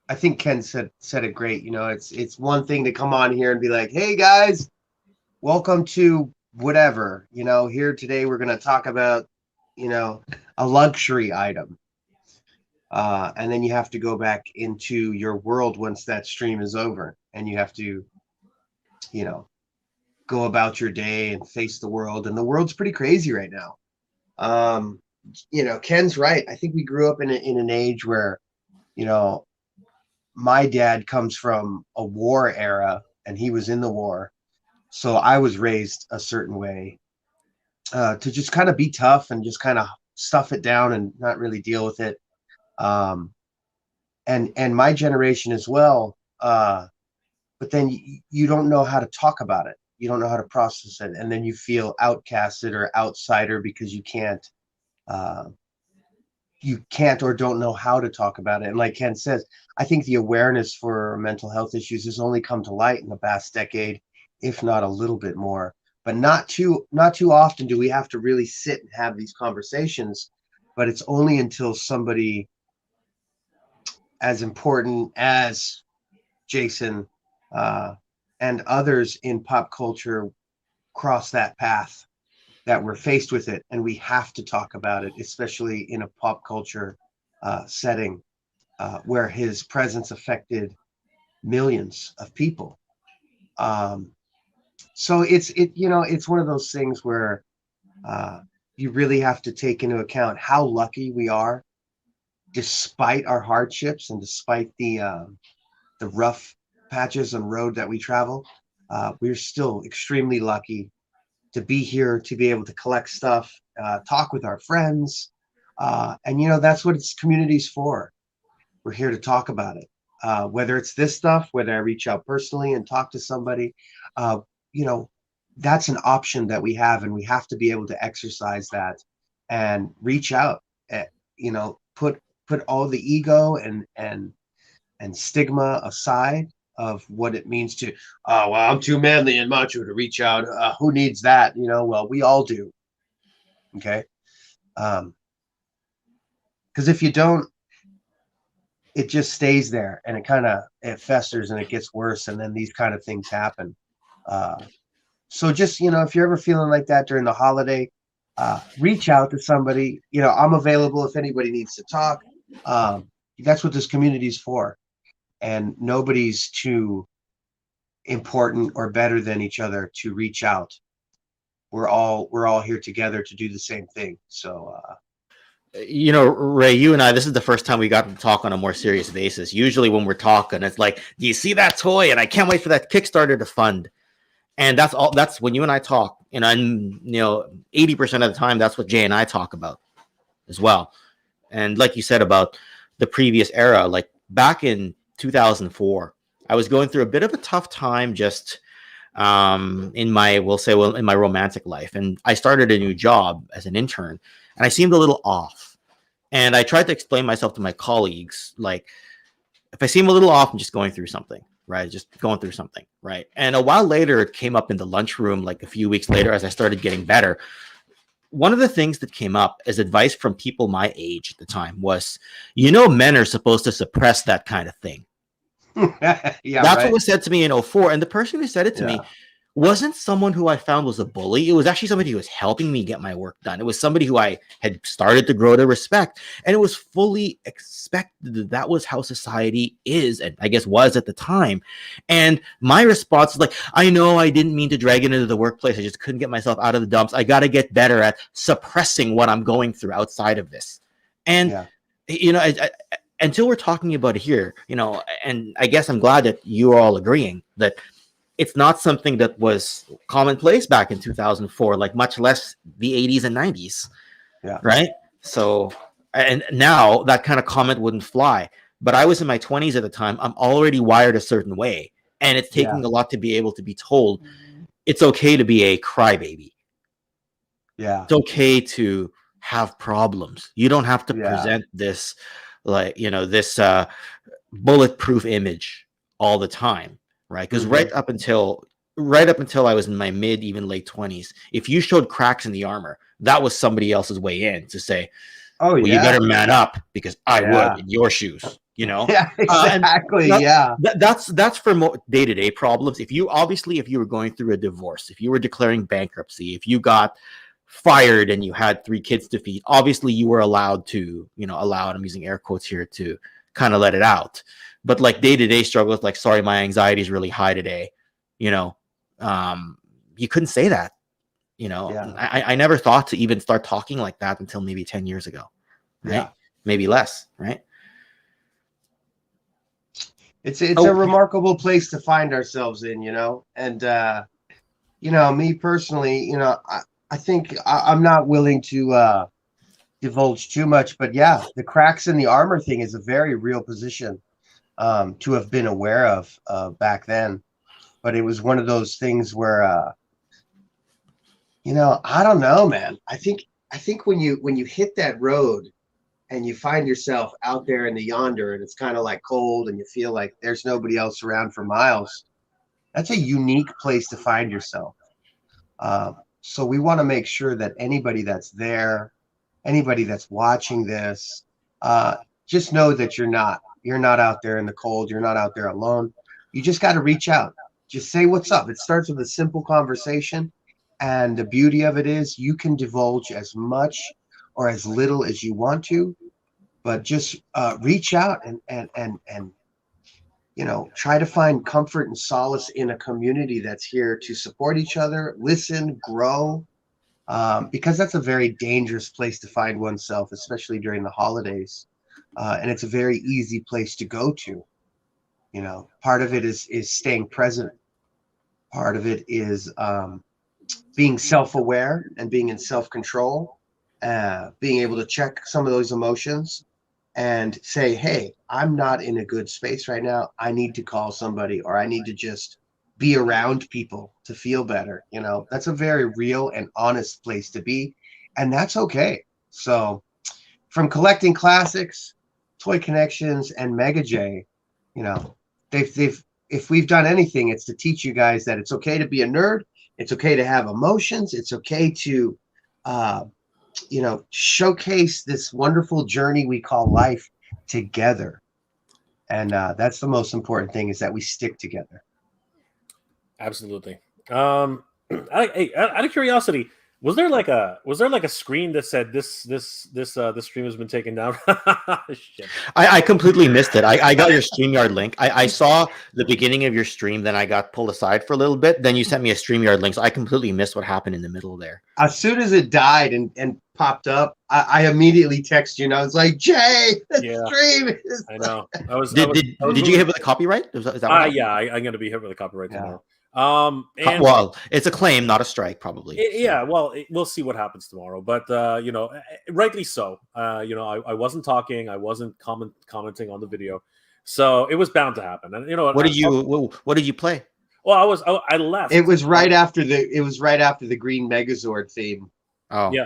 [SPEAKER 2] I think Ken said it great. It's one thing to come on here and be like, hey guys, welcome to whatever. Here today we're going to talk about a luxury item, and then you have to go back into your world once that stream is over, and you have to go about your day and face the world, and the world's pretty crazy right now. Ken's right. I think we grew up in an age where my dad comes from a war era, and he was in the war, so I was raised a certain way, to just kind of be tough and just kind of stuff it down and not really deal with it. And my generation as well. But then you don't know how to talk about it. You don't know how to process it. And then you feel outcasted or outsider because you can't or don't know how to talk about it. And like Ken says, I think the awareness for mental health issues has only come to light in the past decade, if not a little bit more. But not too often do we have to really sit and have these conversations. But it's only until somebody as important as Jason and others in pop culture cross that path that we're faced with it, and we have to talk about it, especially in a pop culture setting where his presence affected millions of people. So it's one of those things where you really have to take into account how lucky we are, despite our hardships and despite the rough patches on road that we travel. We're still extremely lucky to be here, to be able to collect stuff, talk with our friends. And that's what it's community's for. We're here to talk about it. Whether it's this stuff, whether I reach out personally and talk to somebody, that's an option that we have, and we have to be able to exercise that and reach out, put all the ego and stigma aside of what it means to, well, I'm too manly and macho to reach out. Who needs that? Well, we all do. Okay. Because if you don't, it just stays there, and it festers and it gets worse. And then these kind of things happen. So just, if you're ever feeling like that during the holiday, reach out to somebody. I'm available if anybody needs to talk. That's what this community is for. And nobody's too important or better than each other to reach out. We're all here together to do the same thing. So
[SPEAKER 3] Ray, you and I, this is the first time we got to talk on a more serious basis. Usually when we're talking, it's like, do you see that toy? And I can't wait for that Kickstarter to fund. And that's when you and I talk. And 80% of the time, that's what Jay and I talk about as well. And like you said about the previous era, like back in 2004, I was going through a bit of a tough time just in my romantic life. And I started a new job as an intern, and I seemed a little off. And I tried to explain myself to my colleagues, like, if I seem a little off, I'm just going through something, right? Just going through something, right? And a while later, it came up in the lunchroom, like a few weeks later, as I started getting better. One of the things that came up as advice from people my age at the time was, men are supposed to suppress that kind of thing.
[SPEAKER 2] yeah,
[SPEAKER 3] That's
[SPEAKER 2] right.
[SPEAKER 3] what was said to me in 04. And the person who said it to me wasn't someone who I found was a bully. It was actually somebody who was helping me get my work done. It was somebody who I had started to grow to respect. And it was fully expected that was how society is, and I guess was at the time. And my response is like, I know I didn't mean to drag it into the workplace. I just couldn't get myself out of the dumps. I got to get better at suppressing what I'm going through outside of this. And, until we're talking about it here, and I guess I'm glad that you're all agreeing that it's not something that was commonplace back in 2004, like much less the 80s and 90s.
[SPEAKER 2] Yeah.
[SPEAKER 3] Right. So, and now that kind of comment wouldn't fly. But I was in my 20s at the time. I'm already wired a certain way. And it's taking a lot to be able to be told it's okay to be a crybaby.
[SPEAKER 2] Yeah.
[SPEAKER 3] It's okay to have problems. You don't have to present this, this bulletproof image all the time. Right, because right up until I was in my mid, even late 20s, if you showed cracks in the armor, that was somebody else's way in to say,
[SPEAKER 2] "Oh,
[SPEAKER 3] well, you better man up because I would in your shoes."
[SPEAKER 2] Yeah, exactly.
[SPEAKER 3] That's for day-to-day problems. If you were going through a divorce, if you were declaring bankruptcy, if you got fired and you had 3 kids to feed, obviously you were allowed to, I'm using air quotes here, to kind of let it out. But like day-to-day struggles, like, sorry, my anxiety is really high today, you couldn't say that. I never thought to even start talking like that until maybe 10 years ago, right? Maybe less, right?
[SPEAKER 2] It's a remarkable place to find ourselves in, and me personally, I think I'm not willing to divulge too much, but the cracks in the armor thing is a very real position to have been aware of back then. But it was one of those things where I don't know, man. I think when you hit that road and you find yourself out there in the yonder, and it's kind of like cold and you feel like there's nobody else around for miles, that's a unique place to find yourself. So we want to make sure that anybody that's there, anybody that's watching this, just know that you're not out there in the cold. You're not out there alone. You just got to reach out. Just say what's up. It starts with a simple conversation. And the beauty of it is you can divulge as much or as little as you want to, but just reach out and try to find comfort and solace in a community that's here to support each other, listen, grow, because that's a very dangerous place to find oneself, especially during the holidays. And it's a very easy place to go to. Part of it is staying present. Part of it is being self-aware and being in self-control, being able to check some of those emotions and say, hey, I'm not in a good space right now. I need to call somebody, or I need to just be around people to feel better. That's a very real and honest place to be. And that's okay. So from collecting classics, Toy Connections, and Mega J, they've if we've done anything, it's to teach you guys that it's okay to be a nerd. It's okay to have emotions. It's okay to, showcase this wonderful journey we call life together. And that's the most important thing, is that we stick together.
[SPEAKER 1] Absolutely. Out of curiosity, Was there like a screen that said this stream has been taken down? Shit.
[SPEAKER 3] I completely missed it. I got your StreamYard link. I saw the beginning of your stream, then I got pulled aside for a little bit. Then you sent me a StreamYard link, so I completely missed what happened in the middle there.
[SPEAKER 2] As soon as it died and popped up, I immediately text you and I was like, Jay, the stream is.
[SPEAKER 1] I know.
[SPEAKER 3] Did you get hit with a copyright? Is that what happened?
[SPEAKER 1] Yeah, I'm going to be hit with a copyright tomorrow.
[SPEAKER 3] And well, it's a claim, not a strike, probably.
[SPEAKER 1] We'll see what happens tomorrow, but rightly so. I wasn't talking, I wasn't commenting on the video, so it was bound to happen. And
[SPEAKER 3] what did you play?
[SPEAKER 1] Well, I left.
[SPEAKER 2] It was right after the Green Megazord theme.
[SPEAKER 3] Oh
[SPEAKER 1] yeah,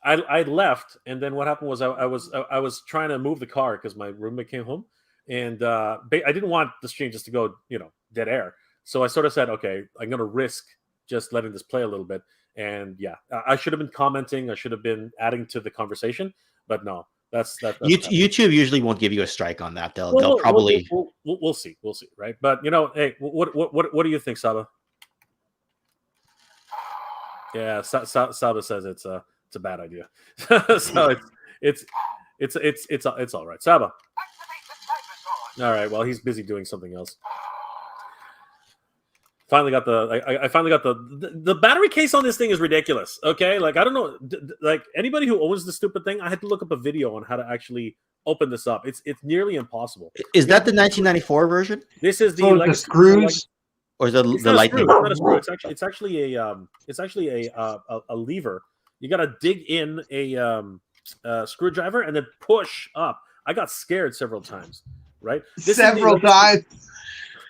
[SPEAKER 1] I left, and then what happened was I was trying to move the car because my roommate came home, and I didn't want the stream just to go dead air. So I sort of said, okay, I'm going to risk just letting this play a little bit. And yeah, I should have been commenting. I should have been adding to the conversation. But no, that's
[SPEAKER 3] YouTube usually won't give you a strike on that. They'll probably.
[SPEAKER 1] We'll see. We'll see. Right. But, hey, what do you think, Saba? Yeah, Saba says it's a bad idea. So it's all right. Saba. All right. Well, he's busy doing something else. Finally got I finally got the battery case on this thing is ridiculous. Okay, like I don't know, like anybody who owns the stupid thing, I had to look up a video on how to actually open this up. It's nearly impossible.
[SPEAKER 3] Is that the 1994 version?
[SPEAKER 1] This is the
[SPEAKER 2] screws,
[SPEAKER 3] or the lightning?
[SPEAKER 1] It's not a screw. It's actually a lever. You got to dig in a screwdriver and then push up. I got scared several times. Right,
[SPEAKER 2] several times.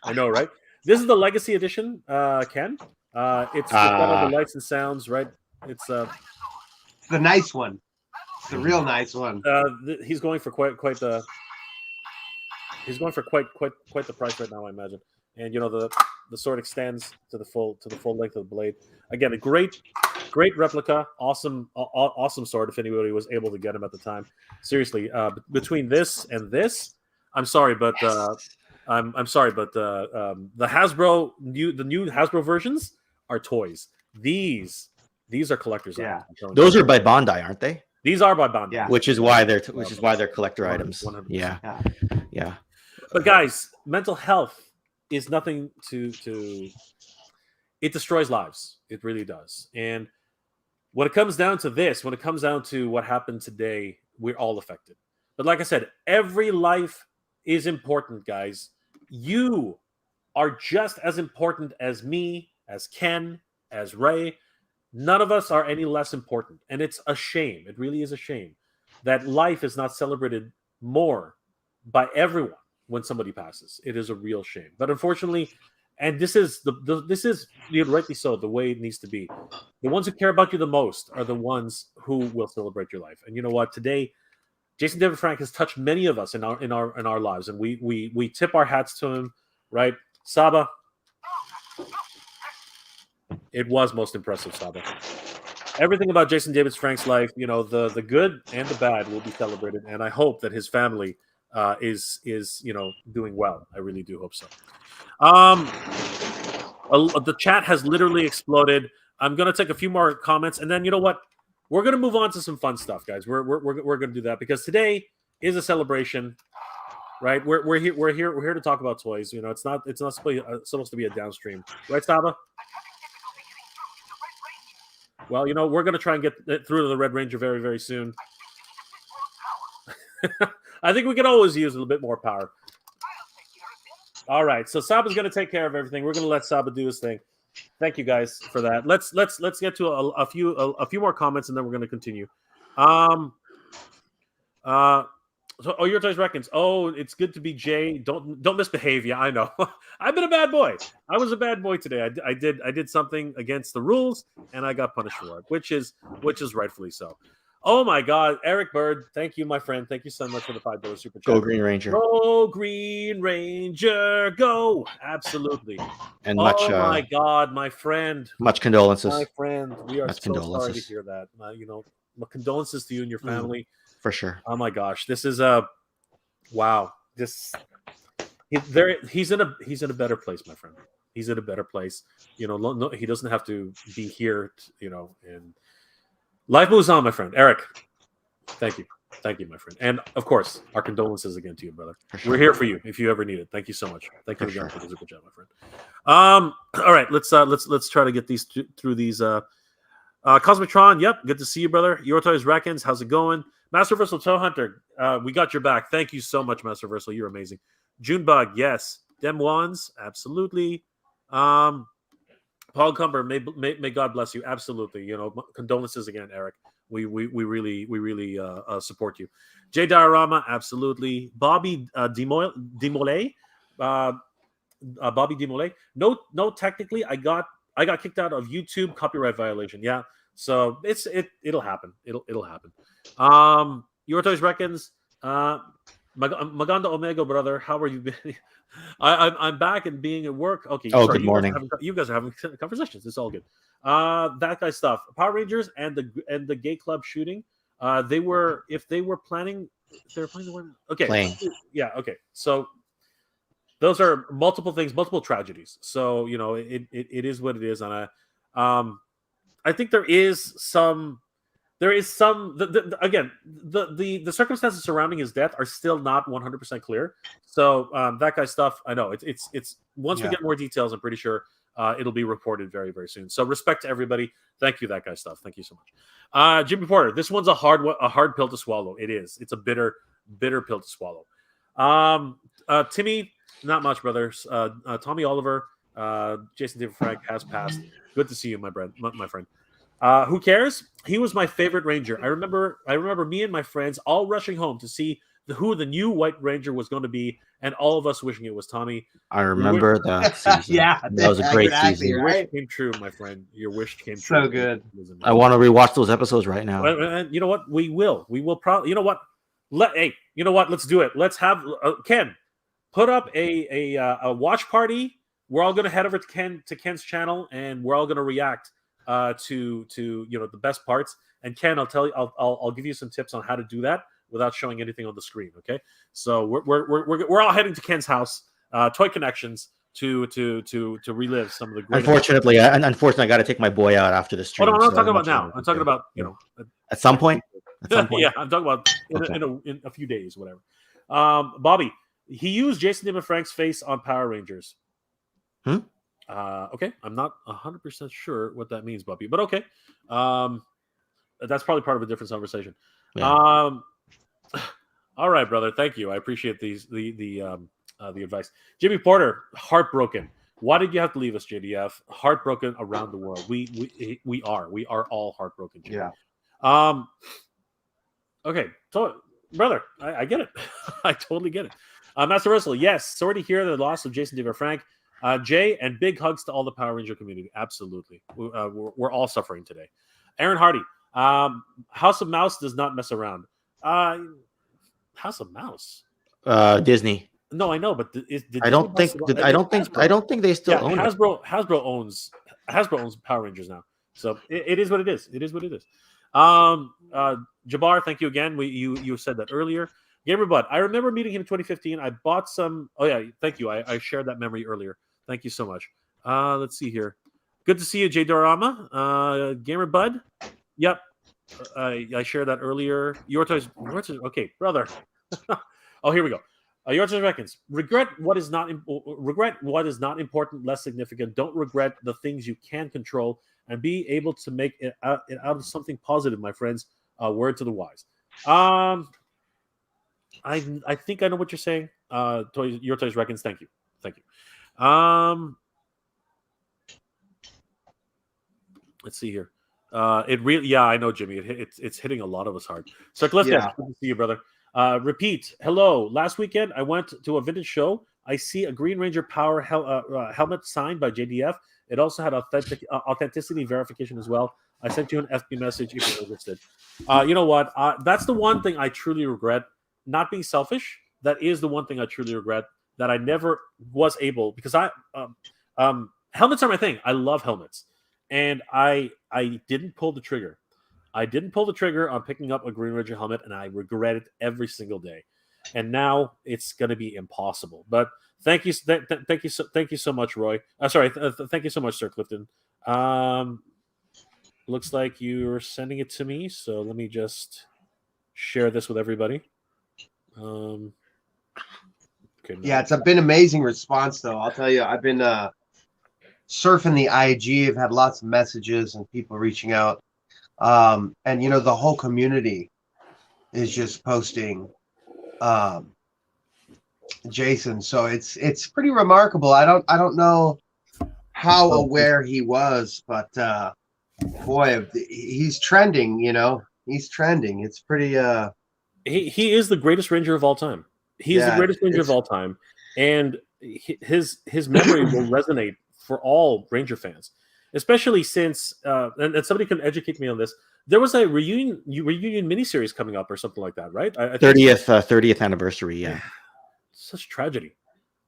[SPEAKER 1] I know, right? This is the Legacy Edition, Ken. It's got all the lights and sounds, right? It's the
[SPEAKER 2] nice one. It's the real nice one.
[SPEAKER 1] He's going for quite the price right now, I imagine. And the sword extends to the full length of the blade. Again, a great replica, awesome sword. If anybody was able to get him at the time, seriously, between this and this, I'm sorry, but. I'm sorry, but the new Hasbro versions are toys. These are collector's items.
[SPEAKER 3] Those are by Bandai, aren't they?
[SPEAKER 1] These are by Bandai,
[SPEAKER 3] yeah. Which is why they're collector items. 100%. Yeah.
[SPEAKER 1] But guys, mental health is nothing to. It destroys lives. It really does. And when it comes down to this, when it comes down to what happened today, we're all affected. But like I said, every life is important, guys. You are just as important as me, as Ken, as Ray. None of us are any less important. And it's a shame. It really is a shame that life is not celebrated more by everyone when somebody passes. It is a real shame. But unfortunately, and this is rightly so, the way it needs to be. The ones who care about you the most are the ones who will celebrate your life. And you know what? Today, Jason David Frank has touched many of us in our lives, and we tip our hats to him, right? Saba, it was most impressive, Saba. Everything about Jason David Frank's life, the good and the bad will be celebrated, and I hope that his family is doing well. I really do hope so. The chat has literally exploded. I'm gonna take a few more comments, and then you know what? We're going to move on to some fun stuff, guys. We're going to do that because today is a celebration, right? We're here to talk about toys. It's not supposed to be a downstream, right, Saba? Well, we're going to try and get through to the Red Ranger very, very soon. I think we can always use a little bit more power. All right, so Saba's going to take care of everything. We're going to let Saba do his thing. Thank you guys for that. Let's get to a few more comments and then we're going to continue. Your toys reckons. Oh, it's good to be Jay. Don't misbehave. Yeah, I know. I've been a bad boy. I was a bad boy today. I did something against the rules and I got punished for it, which is rightfully so. Oh my God, Eric Bird, thank you, my friend. Thank you so much for the $5 super chat.
[SPEAKER 3] Go Green Ranger.
[SPEAKER 1] Go Green Ranger, go! Absolutely.
[SPEAKER 3] And
[SPEAKER 1] my God, my friend.
[SPEAKER 3] Much condolences,
[SPEAKER 1] my friend. We are so sorry to hear that. My condolences to you and your family.
[SPEAKER 3] For sure.
[SPEAKER 1] Oh my gosh, this is wow. He's in a better place, my friend. He's in a better place. No, he doesn't have to be here. And Life moves on, my friend. Eric, thank you. Thank you, my friend. And of course, our condolences again to you, brother.
[SPEAKER 3] For sure.
[SPEAKER 1] We're here for you if you ever need it. Thank you so much. Thank you
[SPEAKER 3] For
[SPEAKER 1] again
[SPEAKER 3] sure.
[SPEAKER 1] for the super chat, my friend. All right, let's try to get these through these. Cosmetron, yep, good to see you, brother. Your Toys Reckons, how's it going? Master Versal Toe Hunter, we got your back. Thank you so much, Master Versal. You're amazing. Junebug, yes. Dem Wands, absolutely. Paul Cumber, may God bless you. Absolutely. You know, condolences again, Eric. We really support you. Jay Diorama, absolutely. Bobby Demole, Bobby Demole. No, technically, I got kicked out of YouTube copyright violation. Yeah, so it'll happen. It'll happen. Your Toys Reckons. Maganda Omega, brother. How are you been? I'm back and being at work. Okay,
[SPEAKER 3] Oh,
[SPEAKER 1] sorry.
[SPEAKER 3] good morning.
[SPEAKER 1] You guys are having conversations. It's all good. That guy stuff. Power Rangers and the gay club shooting. They were planning. They were planning to win. Okay.
[SPEAKER 3] Playing.
[SPEAKER 1] Yeah. Okay. So those are multiple things, multiple tragedies. So you know, it is what it is. And I think there is some. Again, the circumstances surrounding his death are still not 100% clear. So that guy's stuff, I know it's once we get more details, I'm pretty sure it'll be reported very, very soon. So respect to everybody. Thank you, that guy's stuff. Thank you so much. Jimmy Porter, this one's a hard pill to swallow. It is. It's a bitter pill to swallow. Timmy, not much, brothers. Tommy Oliver, Jason David Frank has passed. Good to see you, my friend. Who cares? He was my favorite Ranger. I remember me and my friends all rushing home to see who the new White Ranger was going to be, and all of us wishing it was Tommy.
[SPEAKER 3] I remember that season.
[SPEAKER 2] Yeah,
[SPEAKER 3] that was a great
[SPEAKER 2] exactly,
[SPEAKER 3] season.
[SPEAKER 1] Your
[SPEAKER 2] right?
[SPEAKER 1] wish came true, my friend. Your wish came
[SPEAKER 2] So
[SPEAKER 1] true.
[SPEAKER 2] good.
[SPEAKER 3] I want to rewatch those episodes right now.
[SPEAKER 1] And you know what? We will probably. You know what? You know what? Let's do it. Let's have Ken put up a watch party. We're all going to head over to Ken's channel, and we're all going to react to you know, the best parts. And Ken, I'll tell you, I'll give you some tips on how to do that without showing anything on the screen. Okay, so we're all heading to Ken's house, Toy Connections, to relive some of the great.
[SPEAKER 3] Unfortunately, I got to take my boy out after the stream.
[SPEAKER 1] I'm not
[SPEAKER 3] so
[SPEAKER 1] talking
[SPEAKER 3] I'm
[SPEAKER 1] about now. I'm talking about, you know,
[SPEAKER 3] at some point. At some point.
[SPEAKER 1] yeah, I'm talking about in a few days, whatever. Bobby, he used Jason David Frank's face on Power Rangers. Okay, I'm not 100% sure what that means, Bobby, but okay. That's probably part of a different conversation.
[SPEAKER 3] Yeah.
[SPEAKER 1] All right, brother. Thank you. I appreciate the advice. Jimmy Porter, heartbroken. Why did you have to leave us, JDF? Heartbroken around the world. We are all heartbroken. Jimmy.
[SPEAKER 2] Yeah.
[SPEAKER 1] Okay, so brother, I get it. I totally get it. Master Russell, yes. Sorry to hear the loss of Jason David Frank. Jay, and big hugs to all the Power Ranger community. Absolutely. We're all suffering today. Aaron Hardy, House of Mouse does not mess around. House of Mouse?
[SPEAKER 3] Disney.
[SPEAKER 1] No, I know, but
[SPEAKER 3] I don't think they still own it.
[SPEAKER 1] Hasbro owns Power Rangers now. So it is what it is. It is what it is. Jabbar, thank you again. You said that earlier. Gamer Bud, I remember meeting him in 2015. I bought some. Oh yeah, thank you. I shared that memory earlier. Thank you so much. Let's see here. Good to see you, Jay Dorama. Gamer Bud. Yep. I shared that earlier. Your toys. Okay, brother. Oh, here we go. Your toys reckons. Regret what is not important, less significant. Don't regret the things you can control, and be able to make it out of something positive, my friends. Word to the wise. I think I know what you're saying. Your toys reckons. Thank you. Let's see here. It really, yeah, I know, Jimmy. It's hitting a lot of us hard. So Clifton, good to see you, brother. Repeat. Hello. Last weekend, I went to a vintage show. I see a Green Ranger Power helmet signed by JDF. It also had authenticity verification as well. I sent you an FB message if you're interested. You know what? That's the one thing I truly regret. Not being selfish, that is the one thing I truly regret, that I never was able, because helmets are my thing. I love helmets, and I didn't pull the trigger. I didn't pull the trigger on picking up a Green Ranger helmet, and I regret it every single day. And now it's going to be impossible. But thank you so much, Roy. Thank you so much, Sir Clifton. looks like you're sending it to me. So let me just share this with everybody. Okay,
[SPEAKER 2] Yeah,
[SPEAKER 1] no.
[SPEAKER 2] it's been amazing response though. I'll tell you, I've been surfing the IG. I've had lots of messages and people reaching out. And the whole community is just posting um, Jason. So it's pretty remarkable. I don't know how
[SPEAKER 1] Oh,
[SPEAKER 2] aware he was, but boy, he's trending. He's trending. It's pretty.
[SPEAKER 1] he is the greatest ranger of all time. He is the
[SPEAKER 2] Yeah,
[SPEAKER 1] greatest ranger of
[SPEAKER 2] it's
[SPEAKER 1] all time, and his memory will resonate for all ranger fans, especially since and somebody can educate me on this. There was a reunion miniseries coming up or something like that, right? I think so.
[SPEAKER 3] 30th anniversary. Yeah.
[SPEAKER 1] Such tragedy,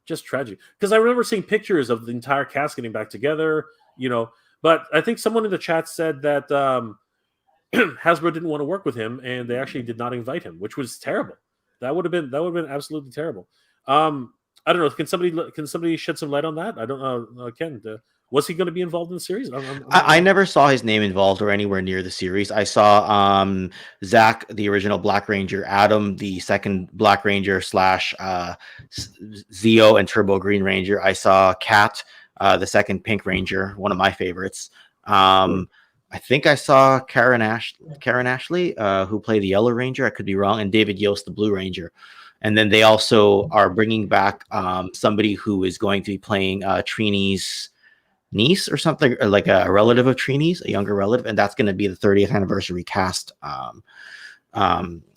[SPEAKER 1] just tragedy. Because I remember seeing pictures of the entire cast getting back together, But I think someone in the chat said that Hasbro didn't want to work with him, and they actually did not invite him, which was terrible. That would have been absolutely terrible. I don't know. Can somebody shed some light on that? I don't know. Ken, was he going to be involved in the series? I'm not
[SPEAKER 3] I
[SPEAKER 1] sure.
[SPEAKER 3] never saw his name involved or anywhere near the series. I saw Zach, the original Black Ranger, Adam, the second Black Ranger slash Zeo and Turbo Green Ranger. I saw Kat, the second Pink Ranger, one of my favorites. I think I saw Karen Ashley, who played the Yellow Ranger. I could be wrong, and David Yost, the Blue Ranger. And then they also are bringing back somebody who is going to be playing Trini's niece or something, or like a relative of Trini's, a younger relative, and that's going to be the 30th anniversary cast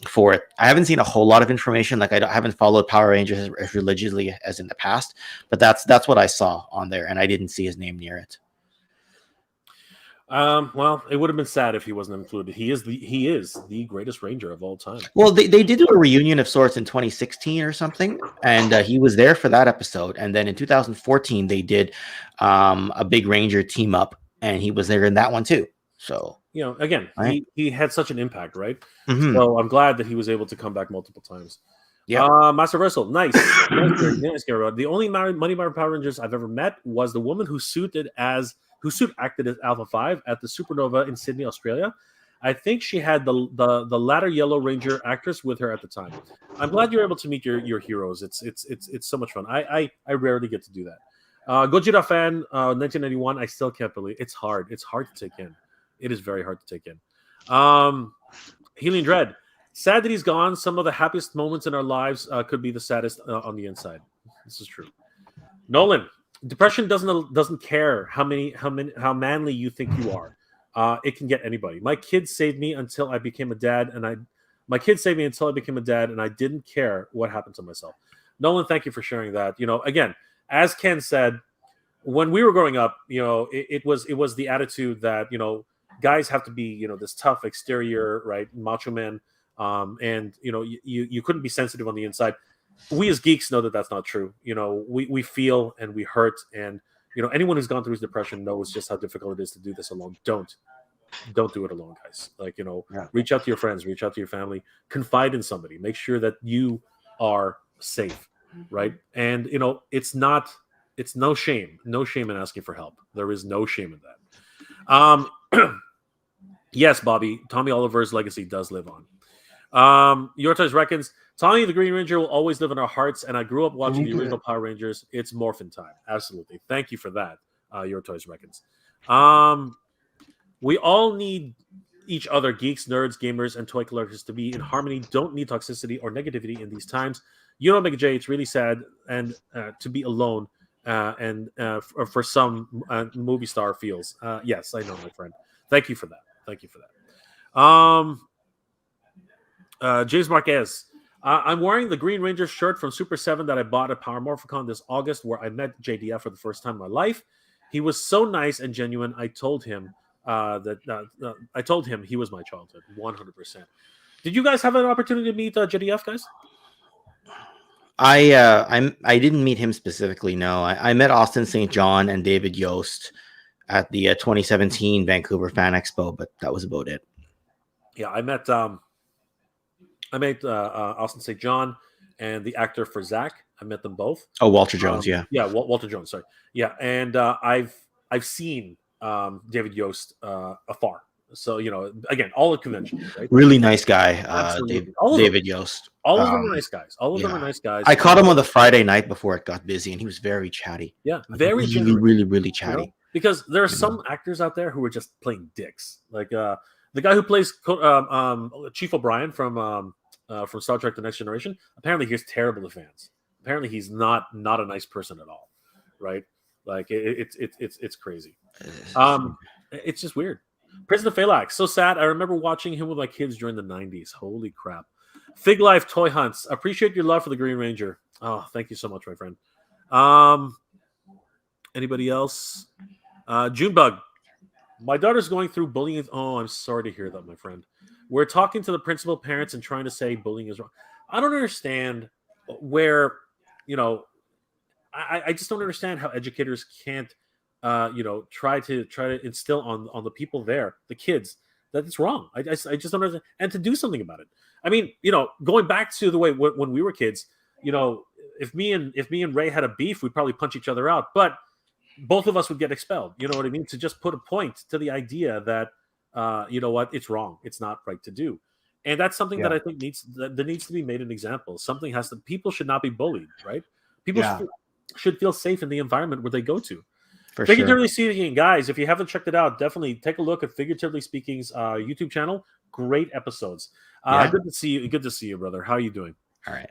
[SPEAKER 3] for it. I haven't seen a whole lot of information. Like I haven't followed Power Rangers as religiously as in the past, but that's what I saw on there, and I didn't see his name near it.
[SPEAKER 1] Well, it would have been sad if he wasn't included. He is the greatest ranger of all time.
[SPEAKER 3] Well, they did do a reunion of sorts in 2016 or something, and he was there for that episode. And then in 2014, they did a big Ranger team up, and he was there in that one too. So,
[SPEAKER 1] Again,
[SPEAKER 3] right?
[SPEAKER 1] he had such an impact, right?
[SPEAKER 3] Mm-hmm.
[SPEAKER 1] So I'm glad that he was able to come back multiple times.
[SPEAKER 3] Yeah.
[SPEAKER 1] Master Versal, nice. Nice, Gary. The only Money Bar Power Rangers I've ever met was the woman who suit acted as Alpha 5 at the Supernova in Sydney, Australia. I think she had the latter Yellow Ranger actress with her at the time. I'm glad you're able to meet your heroes. It's so much fun. I rarely get to do that. Gojira fan, 1991. I still can't believe it's hard. It's hard to take in. It is very hard to take in. Healing Dread. Sad that he's gone. Some of the happiest moments in our lives could be the saddest on the inside. This is true. Nolan, depression doesn't care how manly you think you are. It can get anybody. My kids saved me until I became a dad, and I didn't care what happened to myself. Nolan, thank you for sharing that. Again, as Ken said, when we were growing up, it was the attitude that guys have to be this tough exterior, right, macho man. And you couldn't be sensitive on the inside. We as geeks know that that's not true. We feel and we hurt, and anyone who's gone through depression knows just how difficult it is to do this alone. Don't do it alone, guys. Reach out to your friends, reach out to your family, confide in somebody, make sure that you are safe, right? And it's no shame in asking for help. There is no shame in that. Yes, Bobby, Tommy Oliver's legacy does live on. Your Toys reckons Tommy the Green Ranger will always live in our hearts, and I grew up watching the original Power Rangers. It's morphin' time. Absolutely. Thank you for that, Your Toys reckons. We all need each other, geeks, nerds, gamers, and toy collectors, to be in harmony. Don't need toxicity or negativity in these times. Mega J, it's really sad and to be alone, and for some movie star feels. Yes, I know, my friend. Thank you for that. James Marquez. I'm wearing the Green Ranger shirt from Super 7 that I bought at Power Morphicon this August, where I met JDF for the first time in my life. He was so nice and genuine. I told him he was my childhood, 100%. Did you guys have an opportunity to meet JDF, guys?
[SPEAKER 3] I didn't meet him specifically. No, I met Austin St. John and David Yost at the 2017 Vancouver Fan Expo, but that was about it.
[SPEAKER 1] Yeah, I met Austin St. John and the actor for Zach. I met them both.
[SPEAKER 3] Oh, Walter Jones, yeah.
[SPEAKER 1] Yeah, Walter Jones, sorry. Yeah, and I've seen David Yost afar. So again, all the conventions, right?
[SPEAKER 3] Really nice guy,
[SPEAKER 1] Absolutely, all of them.
[SPEAKER 3] David Yost.
[SPEAKER 1] All of them are nice guys. All of them are
[SPEAKER 3] yeah.
[SPEAKER 1] nice guys.
[SPEAKER 3] I caught him on the Friday night before it got busy, and he was very chatty.
[SPEAKER 1] Yeah,
[SPEAKER 3] Like,
[SPEAKER 1] very
[SPEAKER 3] really,
[SPEAKER 1] genuine.
[SPEAKER 3] really chatty.
[SPEAKER 1] Because there are some actors out there who are just plain dicks. Like the guy who plays Chief O'Brien from Star Trek: The Next Generation. Apparently, he's terrible to fans. Apparently, he's not a nice person at all. Right? Like it's crazy. It's just weird. Prison of Phalanx, so sad. I remember watching him with my kids during the 90s. Holy crap. Fig Life Toy Hunts. Appreciate your love for the Green Ranger. Oh, thank you so much, my friend. Anybody else? Junebug. My daughter's going through bullying. Oh, I'm sorry to hear that, my friend. We're talking to the principal, parents, and trying to say bullying is wrong. I don't understand where, I just don't understand how educators can't try to instill on the people there, the kids, that it's wrong. I just don't understand, and to do something about it. I mean, going back to the way when we were kids, if me and Ray had a beef, we'd probably punch each other out, but both of us would get expelled. You know what I mean? To just put a point to the idea that it's wrong, it's not right to do, and that's something that I think needs to be made an example. Something people should not be bullied, right? People should feel safe in the environment where they go to. Figuratively Speaking, guys, if you haven't checked it out, definitely take a look at Figuratively Speaking's YouTube channel. Great episodes. Good to see you. Good to see you, brother. How are you doing?
[SPEAKER 3] All right.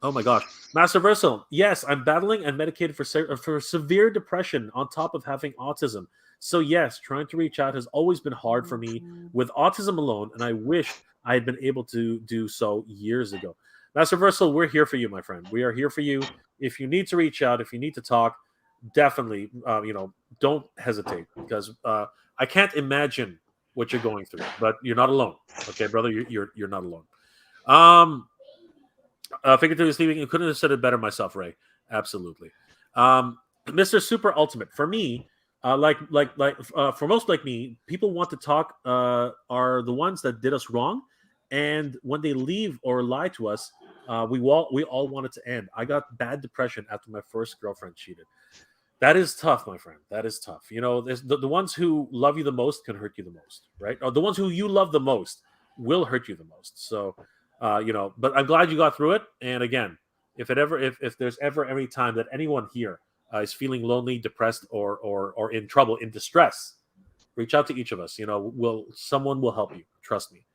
[SPEAKER 1] Oh my gosh, Master Versal. Yes, I'm battling and medicated for severe depression on top of having autism. So yes, trying to reach out has always been hard for me with autism alone, and I wish I had been able to do so years ago. Master Versal, we're here for you, my friend. We are here for you. If you need to reach out, if you need to talk, definitely, don't hesitate, because I can't imagine what you're going through, but you're not alone. Okay, brother, you're not alone. Figuratively speaking, you couldn't have said it better myself, Ray. Absolutely. Mr. Super Ultimate, for me, for most like me, people want to talk are the ones that did us wrong, and when they leave or lie to us, we all want it to end. I got bad depression after my first girlfriend cheated. That is tough, my friend. That is tough. The ones who love you the most can hurt you the most, right? Or the ones who you love the most will hurt you the most. So, but I'm glad you got through it. And again, if there's ever any time that anyone here is feeling lonely, depressed, or in trouble, in distress, reach out to each of us. Someone will help you. Trust me.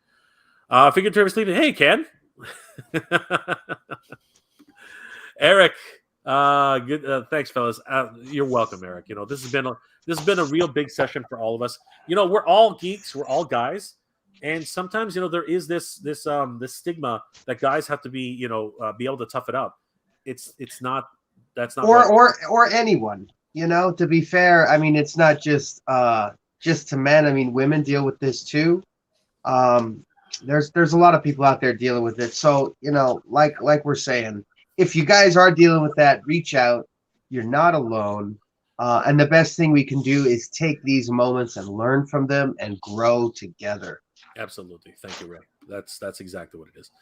[SPEAKER 1] Figuratively speaking, hey, Ken. Eric. Good. Thanks, fellas. You're welcome, Eric. This has been a real big session for all of us. We're all geeks. We're all guys, and sometimes there is this stigma that guys have to be be able to tough it out. It's not. That's not.
[SPEAKER 2] Or anyone. To be fair, I mean, it's not just to men. I mean, women deal with this too. There's a lot of people out there dealing with it. So like we're saying, if you guys are dealing with that, reach out. You're not alone. And the best thing we can do is take these moments and learn from them and grow together.
[SPEAKER 1] Absolutely. Thank you, Ray. That's exactly what it is.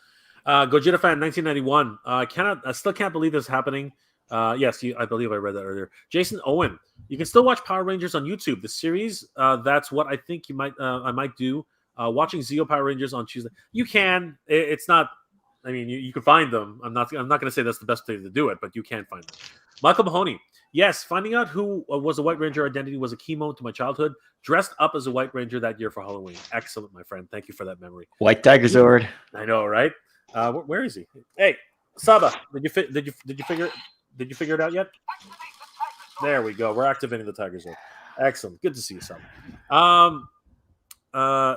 [SPEAKER 1] Gojira Fan 1991. I still can't believe this is happening. Yes, I believe I read that earlier. Jason Owen. You can still watch Power Rangers on YouTube. The series, that's what I think I might do. Watching Zeo Power Rangers on Tuesday. You can. It's not. I mean, you can find them. I'm not going to say that's the best way to do it, but you can find them. Michael Mahoney. Yes, finding out who was a White Ranger identity was a key moment to my childhood. Dressed up as a White Ranger that year for Halloween. Excellent, my friend. Thank you for that memory.
[SPEAKER 3] White Tiger Zord.
[SPEAKER 1] I know, right? Where is he? Hey, Saba, did you figure it out yet? There we go. We're activating the Tiger Zord. Excellent. Good to see you, Saba.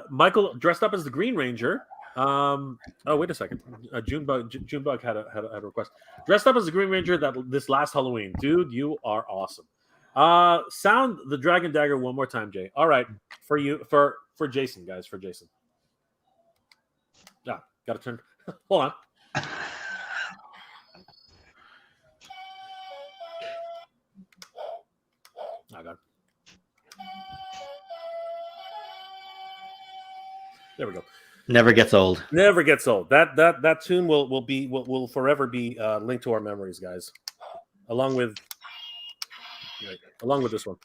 [SPEAKER 1] Michael dressed up as the Green Ranger. Oh, wait a second. Junebug had a request. Dressed up as the Green Ranger this last Halloween. Dude, you are awesome. Sound the Dragon Dagger one more time, Jay. All right, for you, for Jason, guys, for Jason. Yeah, gotta turn. Hold on. I got it. There we go.
[SPEAKER 3] Never gets old.
[SPEAKER 1] Never gets old. That tune will forever be linked to our memories, guys. Along with this one.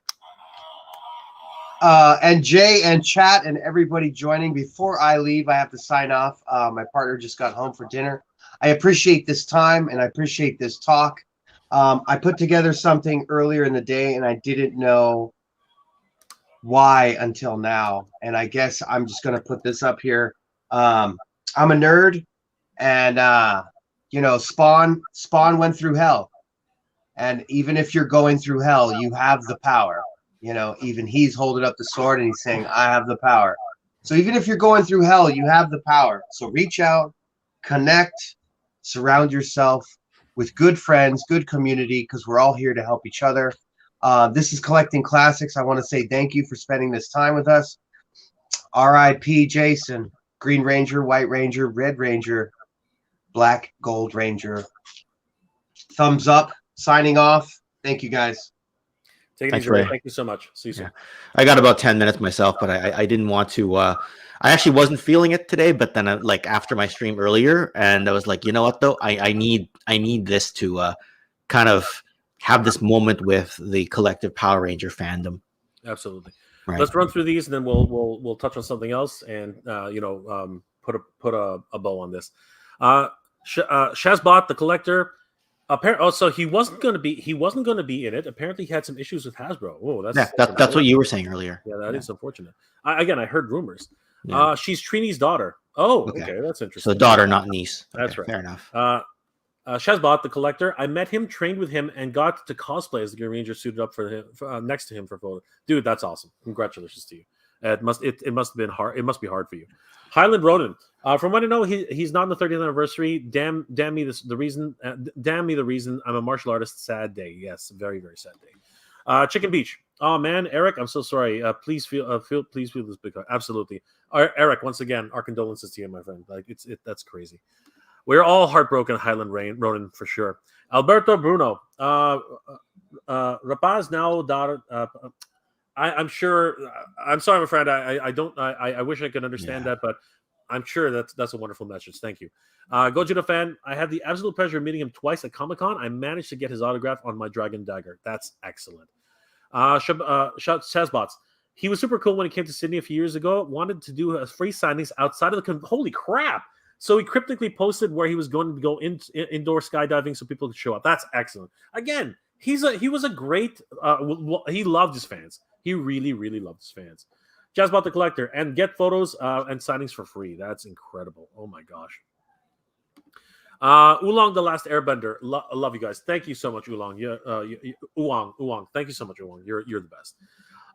[SPEAKER 2] And Jay and chat and everybody joining. Before I leave, I have to sign off. My partner just got home for dinner. I appreciate this time and I appreciate this talk. I put together something earlier in the day and I didn't know why until now. And I guess I'm just going to put this up here. I'm a nerd and, Spawn went through hell. And even if you're going through hell, you have the power. Even he's holding up the sword and he's saying, I have the power. So even if you're going through hell, you have the power. So reach out, connect, surround yourself with good friends, good community, because we're all here to help each other. This is Collecting Classics. I want to say thank you for spending this time with us. R.I.P. Jason, Green Ranger, White Ranger, Red Ranger, Black Gold Ranger. Thumbs up. Signing off. Thank you, guys.
[SPEAKER 1] Take it
[SPEAKER 3] Thanks,
[SPEAKER 1] easy,
[SPEAKER 3] Ray.
[SPEAKER 1] Ray. Thank you so much. See you soon.
[SPEAKER 3] Yeah. I got about 10 minutes myself, but I didn't want to. I actually wasn't feeling it today, but then after my stream earlier, and I was like, you know what though, I need this to kind of have this moment with the collective Power Ranger fandom.
[SPEAKER 1] Absolutely.
[SPEAKER 3] Right.
[SPEAKER 1] Let's run through these, and then we'll touch on something else, and put a bow on this. Shazbot the Collector. So he wasn't going to be in it. Apparently, he had some issues with Hasbro. Oh,
[SPEAKER 3] that's what you were saying earlier.
[SPEAKER 1] Yeah, that is unfortunate. I heard rumors.
[SPEAKER 3] Yeah.
[SPEAKER 1] She's Trini's daughter. Oh, okay, that's interesting.
[SPEAKER 3] So daughter, not niece. Okay,
[SPEAKER 1] that's right.
[SPEAKER 3] Fair enough.
[SPEAKER 1] Shazbot the Collector. I met him, trained with him, and got to cosplay as the Green Ranger, suited up for him next to him for photo. Dude, that's awesome. Congratulations to you. It must have been hard. It must be hard for you. Highland Ronan. From what I know, he's not on the 30th anniversary. Damn me the reason. Damn me the reason. I'm a martial artist. Sad day. Yes, very very sad day. Chicken Beach. Oh man, Eric, I'm so sorry. Please feel this big heart. Absolutely, Eric. Once again, our condolences to you, my friend. That's crazy. We're all heartbroken, Highland Ronan, for sure. Alberto Bruno. Rapaz now daughter. I'm sure. I'm sorry, my friend. I wish I could understand that, but I'm sure that's a wonderful message. Thank you. Gojira fan. I had the absolute pleasure of meeting him twice at Comic-Con. I managed to get his autograph on my Dragon Dagger. That's excellent. Shazbots. He was super cool when he came to Sydney a few years ago. Wanted to do free signings outside of the. Holy crap! So he cryptically posted where he was going to go indoor skydiving so people could show up. That's excellent. Again, he was a great. He loved his fans. He really, really loved his fans. Jazzbot the Collector, and get photos and signings for free. That's incredible. Oh my gosh. Oolong the Last Airbender. Love you guys. Thank you so much, Oolong. Oolong. Thank you so much, Oolong. You're the best.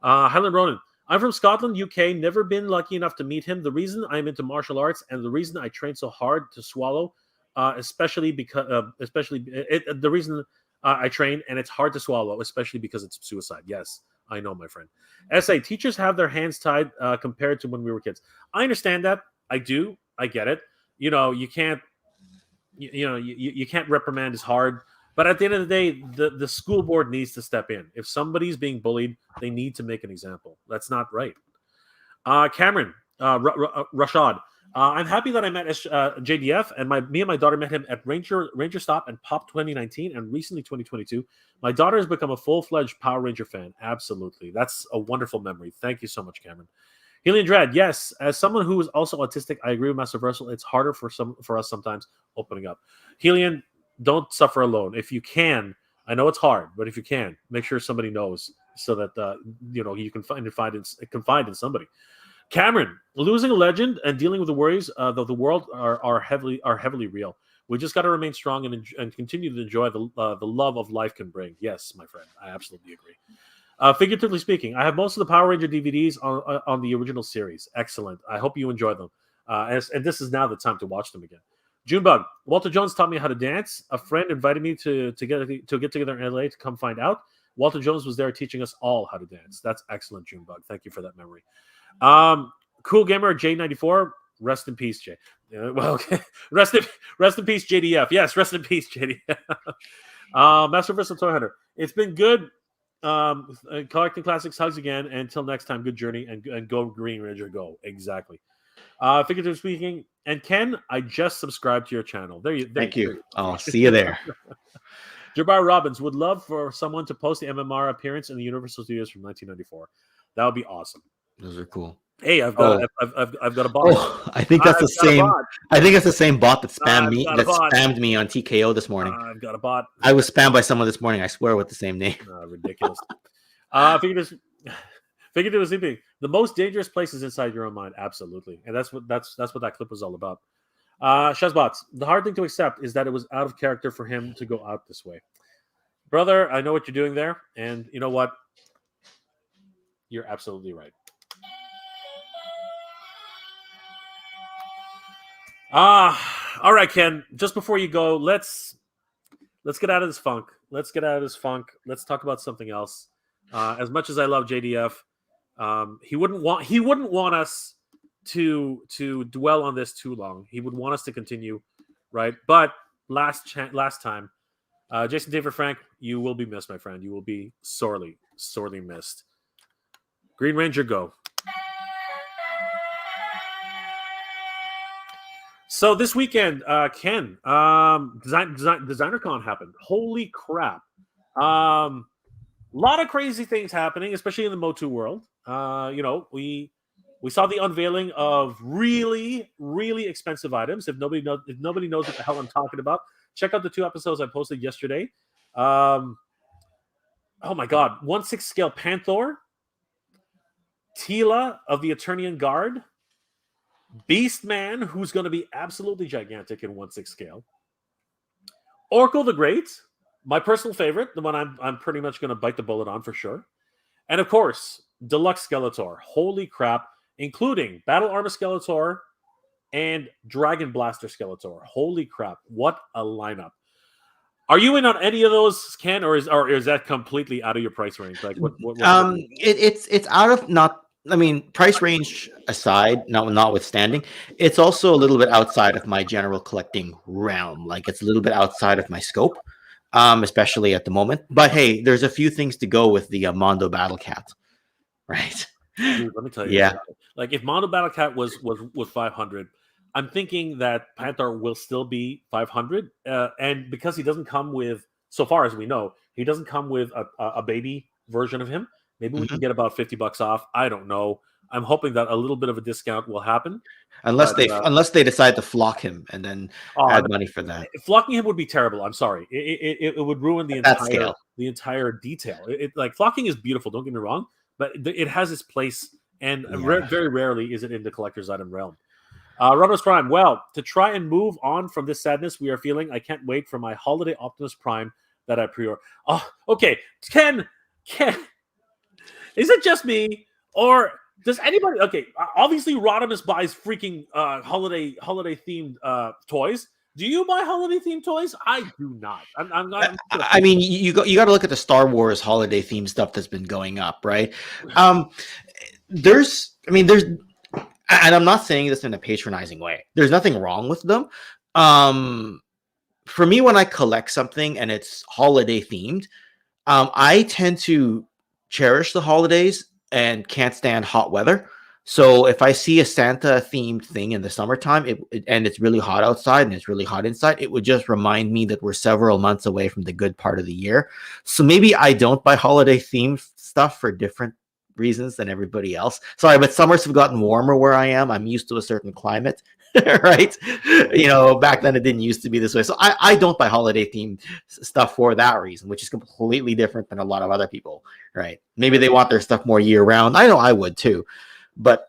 [SPEAKER 1] Highland Ronan. I'm from Scotland, UK. Never been lucky enough to meet him. The reason I'm into martial arts and the reason I train so hard to swallow, especially because the reason I train and it's hard to swallow, especially because it's suicide. Yes, I know, my friend. SA teachers have their hands tied compared to when we were kids. I understand that. I do. I get it. You can't. You can't reprimand as hard. But at the end of the day, the school board needs to step in. If somebody's being bullied, they need to make an example. That's not right. Cameron, Rashad. I'm happy that I met JDF, and me and my daughter met him at Ranger Stop and Pop 2019, and recently 2022. My daughter has become a full-fledged Power Ranger fan. Absolutely. That's a wonderful memory. Thank you so much, Cameron. Helian Dread, yes. As someone who is also autistic, I agree with Master Versal. It's harder for us sometimes opening up. Helian, don't suffer alone. If you can, I know it's hard, but if you can, make sure somebody knows so that you can confide in somebody. Cameron, losing a legend and dealing with the worries of the world are heavily real. We just got to remain strong and continue to enjoy the love of life can bring. Yes, my friend, I absolutely agree. Figuratively speaking, I have most of the Power Ranger DVDs on the original series. Excellent. I hope you enjoy them. And this is now the time to watch them again. Junebug, Walter Jones taught me how to dance. A friend invited me to get together in LA to come find out. Walter Jones was there teaching us all how to dance. That's excellent, Junebug. Thank you for that memory. Cool Gamer J94, rest in peace, Jay. Okay. Rest in peace, JDF. Yes, rest in peace, JDF. Master Versal Toy Hunter. It's been good. Collecting Classics, hugs again. And until next time, good journey and go Green Ranger, go. Exactly. Figuratively speaking, and Ken, I just subscribed to your channel. Thank you.
[SPEAKER 3] I'll see you there.
[SPEAKER 1] Jabbar Robbins would love for someone to post the MMR appearance in the Universal Studios from 1994. That would be awesome.
[SPEAKER 3] Those are cool.
[SPEAKER 1] Hey, I've got a bot.
[SPEAKER 3] Oh, I think that's the same. I think it's the same bot that spammed me on TKO this morning.
[SPEAKER 1] I've got a bot.
[SPEAKER 3] I was spammed by someone this morning. I swear, with the same name.
[SPEAKER 1] Ridiculous. Figured it was sleeping. The most dangerous place is inside your own mind. Absolutely, and that's what that clip was all about. Shazbots. The hard thing to accept is that it was out of character for him to go out this way. Brother, I know what you're doing there, and you know what? You're absolutely right. All right, Ken. Just before you go, let's get out of this funk. Let's talk about something else. As much as I love JDF, he wouldn't want us to dwell on this too long. He would want us to continue, right? But last time, Jason David Frank, you will be missed, my friend. You will be sorely missed. Green Ranger, go. So this weekend, Ken, DesignerCon happened. Holy crap. A lot of crazy things happening, especially in the Motu world. We saw the unveiling of really, really expensive items. If nobody knows what the hell I'm talking about, check out the 2 episodes I posted yesterday. Oh my God. 1/6 scale Panther, Tila of the Eternian Guard, Beastman, who's going to be absolutely gigantic in 1/6 scale, Oracle the Great, my personal favorite, the one I'm pretty much going to bite the bullet on for sure, and of course, Deluxe Skeletor. Holy crap, including Battle Armor Skeletor and Dragon Blaster Skeletor. Holy crap, what a lineup. Are you in on any of those, Ken, or is that completely out of your price range? Like what
[SPEAKER 3] it's out of not. I mean, price range aside, notwithstanding, it's also a little bit outside of my general collecting realm. Like it's a little bit outside of my scope, especially at the moment. But hey, there's a few things to go with the Mondo Battle Cat, right?
[SPEAKER 1] Dude, let me tell you.
[SPEAKER 3] Yeah.
[SPEAKER 1] Like if Mondo Battle Cat was 500, I'm thinking that Panther will still be 500, and because he doesn't come with, so far as we know, he doesn't come with a baby version of him. Maybe we can get about $50 off. I don't know. I'm hoping that a little bit of a discount will happen.
[SPEAKER 3] Unless they decide to flock him and then add money for that.
[SPEAKER 1] Flocking him would be terrible. I'm sorry. It would ruin the entire detail. Like flocking is beautiful. Don't get me wrong, but it has its place, and very rarely is it in the collector's item realm. Ramos Prime. Well, to try and move on from this sadness we are feeling, I can't wait for my holiday Optimus Prime that I pre-order. Oh, okay. Ken. Is it just me, or does anybody? Okay, obviously Rodimus buys freaking holiday themed toys. Do you buy holiday themed toys? I do not.
[SPEAKER 3] I mean, you got to look at the Star Wars holiday themed stuff that's been going up, right? There's, and I'm not saying this in a patronizing way. There's nothing wrong with them. For me, when I collect something and it's holiday themed, I tend to cherish the holidays and can't stand hot weather. So if I see a Santa themed thing in the summertime and it's really hot outside and it's really hot inside, it would just remind me that we're several months away from the good part of the year. So maybe I don't buy holiday themed stuff for different reasons than everybody else. Sorry, but summers have gotten warmer where I am. I'm used to a certain climate. Right? Back then it didn't used to be this way. So I don't buy holiday themed stuff for that reason, which is completely different than a lot of other people, right? Maybe they want their stuff more year round. I know I would too. But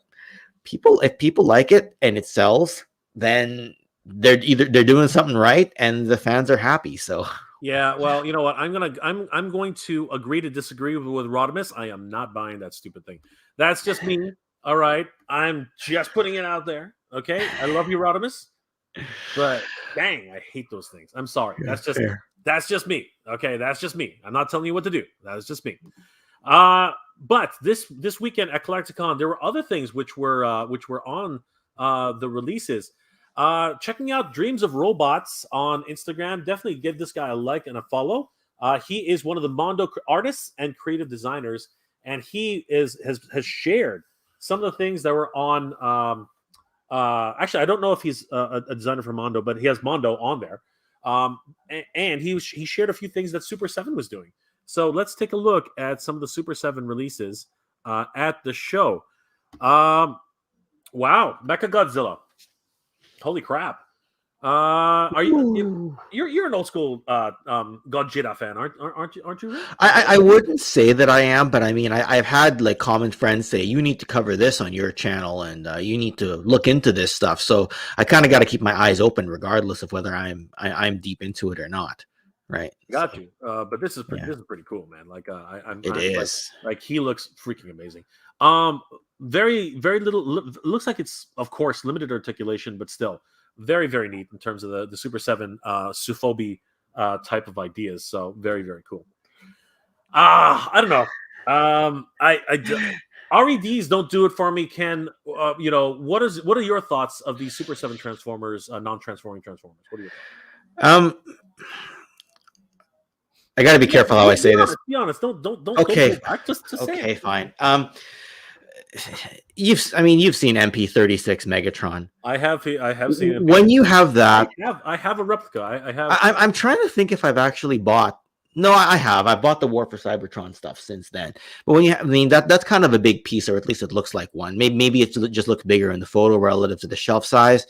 [SPEAKER 3] if people like it and it sells, then they're doing something right and the fans are happy. So
[SPEAKER 1] yeah, well, you know what? I'm going to agree to disagree with Rodimus. I am not buying that stupid thing. That's just me. All right. I'm just putting it out there. Okay, I love you, Rodimus, but dang, I hate those things. I'm sorry. That's just me. Okay, that's just me. I'm not telling you what to do. That is just me. But this weekend at Collecticon, there were other things which were on the releases. Checking out Dreams of Robots on Instagram. Definitely give this guy a like and a follow. He is one of the Mondo artists and creative designers, and he has shared some of the things that were on. Actually, I don't know if he's a designer for Mondo, but he has Mondo on there. And he shared a few things that Super 7 was doing. So let's take a look at some of the Super 7 releases. at the show. Wow, Mecha Godzilla. Holy crap! Are
[SPEAKER 3] Ooh.
[SPEAKER 1] you're an old school Godzilla fan, aren't you? Rick?
[SPEAKER 3] I wouldn't say that I am, but I mean, I've had like common friends say, you need to cover this on your channel and you need to look into this stuff. So I kind of got to keep my eyes open regardless of whether I'm deep into it or not. Right.
[SPEAKER 1] Got
[SPEAKER 3] So,
[SPEAKER 1] you. But this is
[SPEAKER 3] yeah,
[SPEAKER 1] this is pretty cool, man. Like I'm
[SPEAKER 3] it is.
[SPEAKER 1] like he looks freaking amazing. Very little. Looks like it's of course limited articulation, but still very neat in terms of the Super 7 Sufobi type of ideas. So very cool. I don't know. REDs don't do it for me. Ken, what are your thoughts of these Super 7 Transformers, non-transforming Transformers? What are your thoughts?
[SPEAKER 3] I got to be careful how I say this.
[SPEAKER 1] Be honest. Don't
[SPEAKER 3] Okay.
[SPEAKER 1] go back. Just say
[SPEAKER 3] Okay,
[SPEAKER 1] it.
[SPEAKER 3] fine. You've seen MP36 Megatron.
[SPEAKER 1] I have seen it.
[SPEAKER 3] When you have that,
[SPEAKER 1] I have a replica. I have.
[SPEAKER 3] I'm trying to think if I've actually bought. No, I have. I bought the War for Cybertron stuff since then. But when that's kind of a big piece, or at least it looks like one. Maybe it just looks bigger in the photo relative to the shelf size.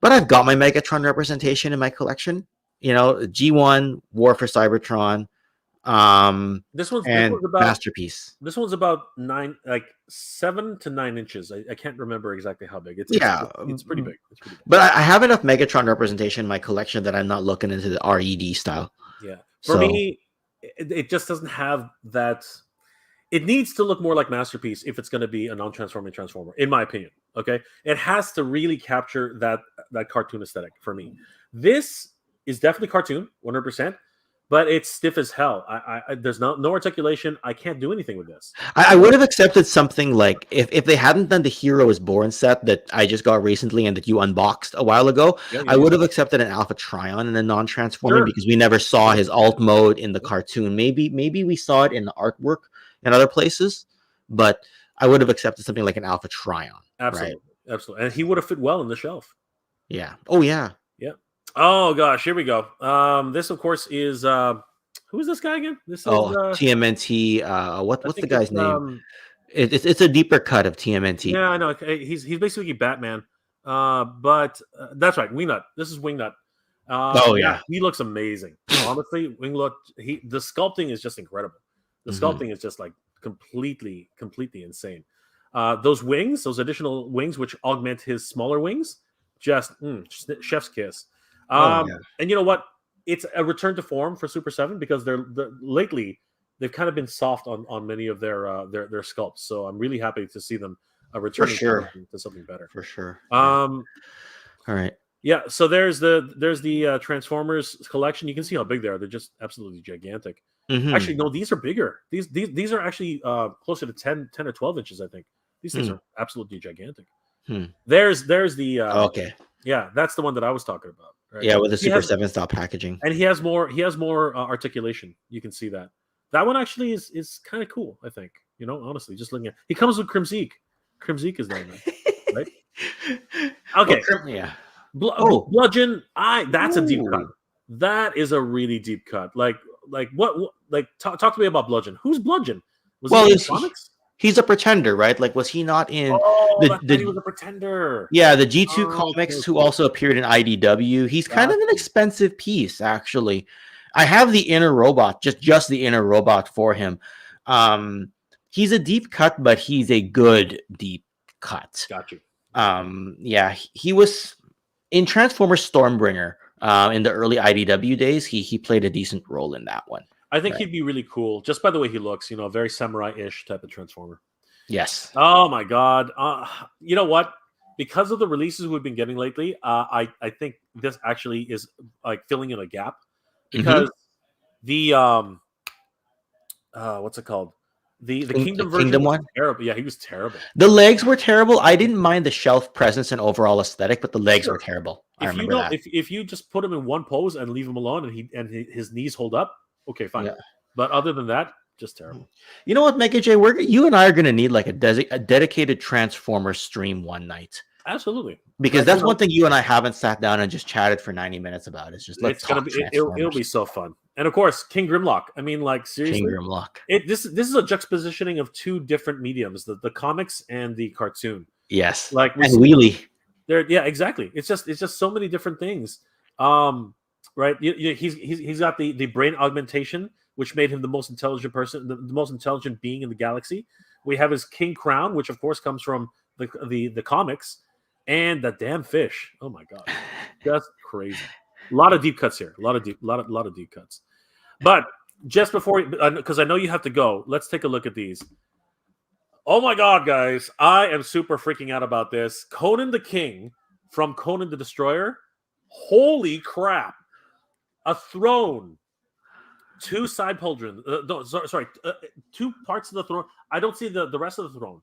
[SPEAKER 3] But I've got my Megatron representation in my collection. G1 War for Cybertron.
[SPEAKER 1] This one's about
[SPEAKER 3] Masterpiece.
[SPEAKER 1] This one's about 7 to 9 inches. I can't remember exactly how big. It's pretty big. It's pretty big.
[SPEAKER 3] But I have enough Megatron representation in my collection that I'm not looking into the RED style.
[SPEAKER 1] Yeah. For me, it just doesn't have that. It needs to look more like Masterpiece if it's going to be a non-transforming Transformer, in my opinion. Okay, it has to really capture that cartoon aesthetic for me. This is definitely cartoon, 100%, but it's stiff as hell. There's no articulation. I can't do anything with this.
[SPEAKER 3] I would have accepted something like if they hadn't done the Hero is Born set that I just got recently and that you unboxed a while ago. I would have accepted an Alpha Trion and a non-transforming because we never saw his alt mode in the cartoon. Maybe we saw it in the artwork in other places, but I would have accepted something like an Alpha Trion.
[SPEAKER 1] Absolutely,
[SPEAKER 3] right?
[SPEAKER 1] Absolutely, and he would have fit well in the shelf.
[SPEAKER 3] Yeah. Oh yeah.
[SPEAKER 1] Yeah. Oh gosh, here we go. This of course is who is this guy again? This is
[SPEAKER 3] TMNT. What's the guy's name? It's a deeper cut of TMNT.
[SPEAKER 1] Yeah, I know. He's basically Batman. But that's right, Wingnut. This is Wingnut. Yeah, he looks amazing. Honestly, the sculpting is just incredible. The sculpting is just like completely insane. Those wings, those additional wings, which augment his smaller wings, just chef's kiss. And you know what? It's a return to form for Super 7 because lately they've kind of been soft on many of their sculpts. So I'm really happy to see them returning to something better.
[SPEAKER 3] For sure.
[SPEAKER 1] All
[SPEAKER 3] right.
[SPEAKER 1] Yeah. So there's the Transformers collection. You can see how big they are. They're just absolutely gigantic. Actually, no, these are bigger. These are actually closer to 10 or 12 inches. I think these things are absolutely gigantic. There's the
[SPEAKER 3] okay.
[SPEAKER 1] Yeah, that's the one that I was talking about. Right?
[SPEAKER 3] Yeah, with the Super 7 style packaging.
[SPEAKER 1] And he has more articulation. You can see that. That one actually is kind of cool, I think. Honestly, just looking at he comes with Crimzeek. Crimzeek is there, right? Okay.
[SPEAKER 3] Well,
[SPEAKER 1] Bludgeon. That's a deep cut. That is a really deep cut. Like what talk to me about Bludgeon. Who's Bludgeon? Was he in the comics?
[SPEAKER 3] He's a pretender, right? Like, was he not in
[SPEAKER 1] he was a pretender?
[SPEAKER 3] Yeah, the G2 comics, who also appeared in IDW. He's kind of an expensive piece, actually. I have the inner robot, just the inner robot for him. He's a deep cut, but he's a good deep cut.
[SPEAKER 1] Got you.
[SPEAKER 3] Yeah, he was in Transformers Stormbringer in the early IDW days. He played a decent role in that one.
[SPEAKER 1] I think he'd be really cool, just by the way he looks. Very samurai-ish type of Transformer.
[SPEAKER 3] Yes.
[SPEAKER 1] Oh my God. You know what? Because of the releases we've been getting lately, I think this actually is like filling in a gap. Because the what's it called? The Kingdom version was terrible. Yeah, he was terrible.
[SPEAKER 3] The legs were terrible. I didn't mind the shelf presence and overall aesthetic, but the legs were terrible. I remember that.
[SPEAKER 1] If you just put him in one pose and leave him alone, and his knees hold up, okay, fine. Yeah. But other than that, just terrible.
[SPEAKER 3] You know what, Mega J? You and I are going to need like a dedicated Transformers stream one night.
[SPEAKER 1] Absolutely.
[SPEAKER 3] Because that's one thing you and I haven't sat down and just chatted for 90 minutes about. It's just it'll
[SPEAKER 1] be so fun. And of course, King Grimlock. I mean, like
[SPEAKER 3] King
[SPEAKER 1] seriously,
[SPEAKER 3] Grimlock.
[SPEAKER 1] this is a juxtapositioning of two different mediums: the comics and the cartoon.
[SPEAKER 3] Yes,
[SPEAKER 1] Like we
[SPEAKER 3] and
[SPEAKER 1] see
[SPEAKER 3] Wheelie.
[SPEAKER 1] there, yeah, exactly. It's just so many different things. Um, right? He's got the brain augmentation, which made him the most intelligent person, the most intelligent being in the galaxy. We have his king crown, which of course comes from the comics, and the damn fish. Oh my god, just crazy. A lot of deep cuts here. A lot of deep cuts. But just before, because I know you have to go, let's take a look at these. Oh my god, guys, I am super freaking out about this. Conan the King from Conan the Destroyer. Holy crap! A throne, two side pauldrons. No, sorry, two parts of the throne. I don't see the rest of the throne,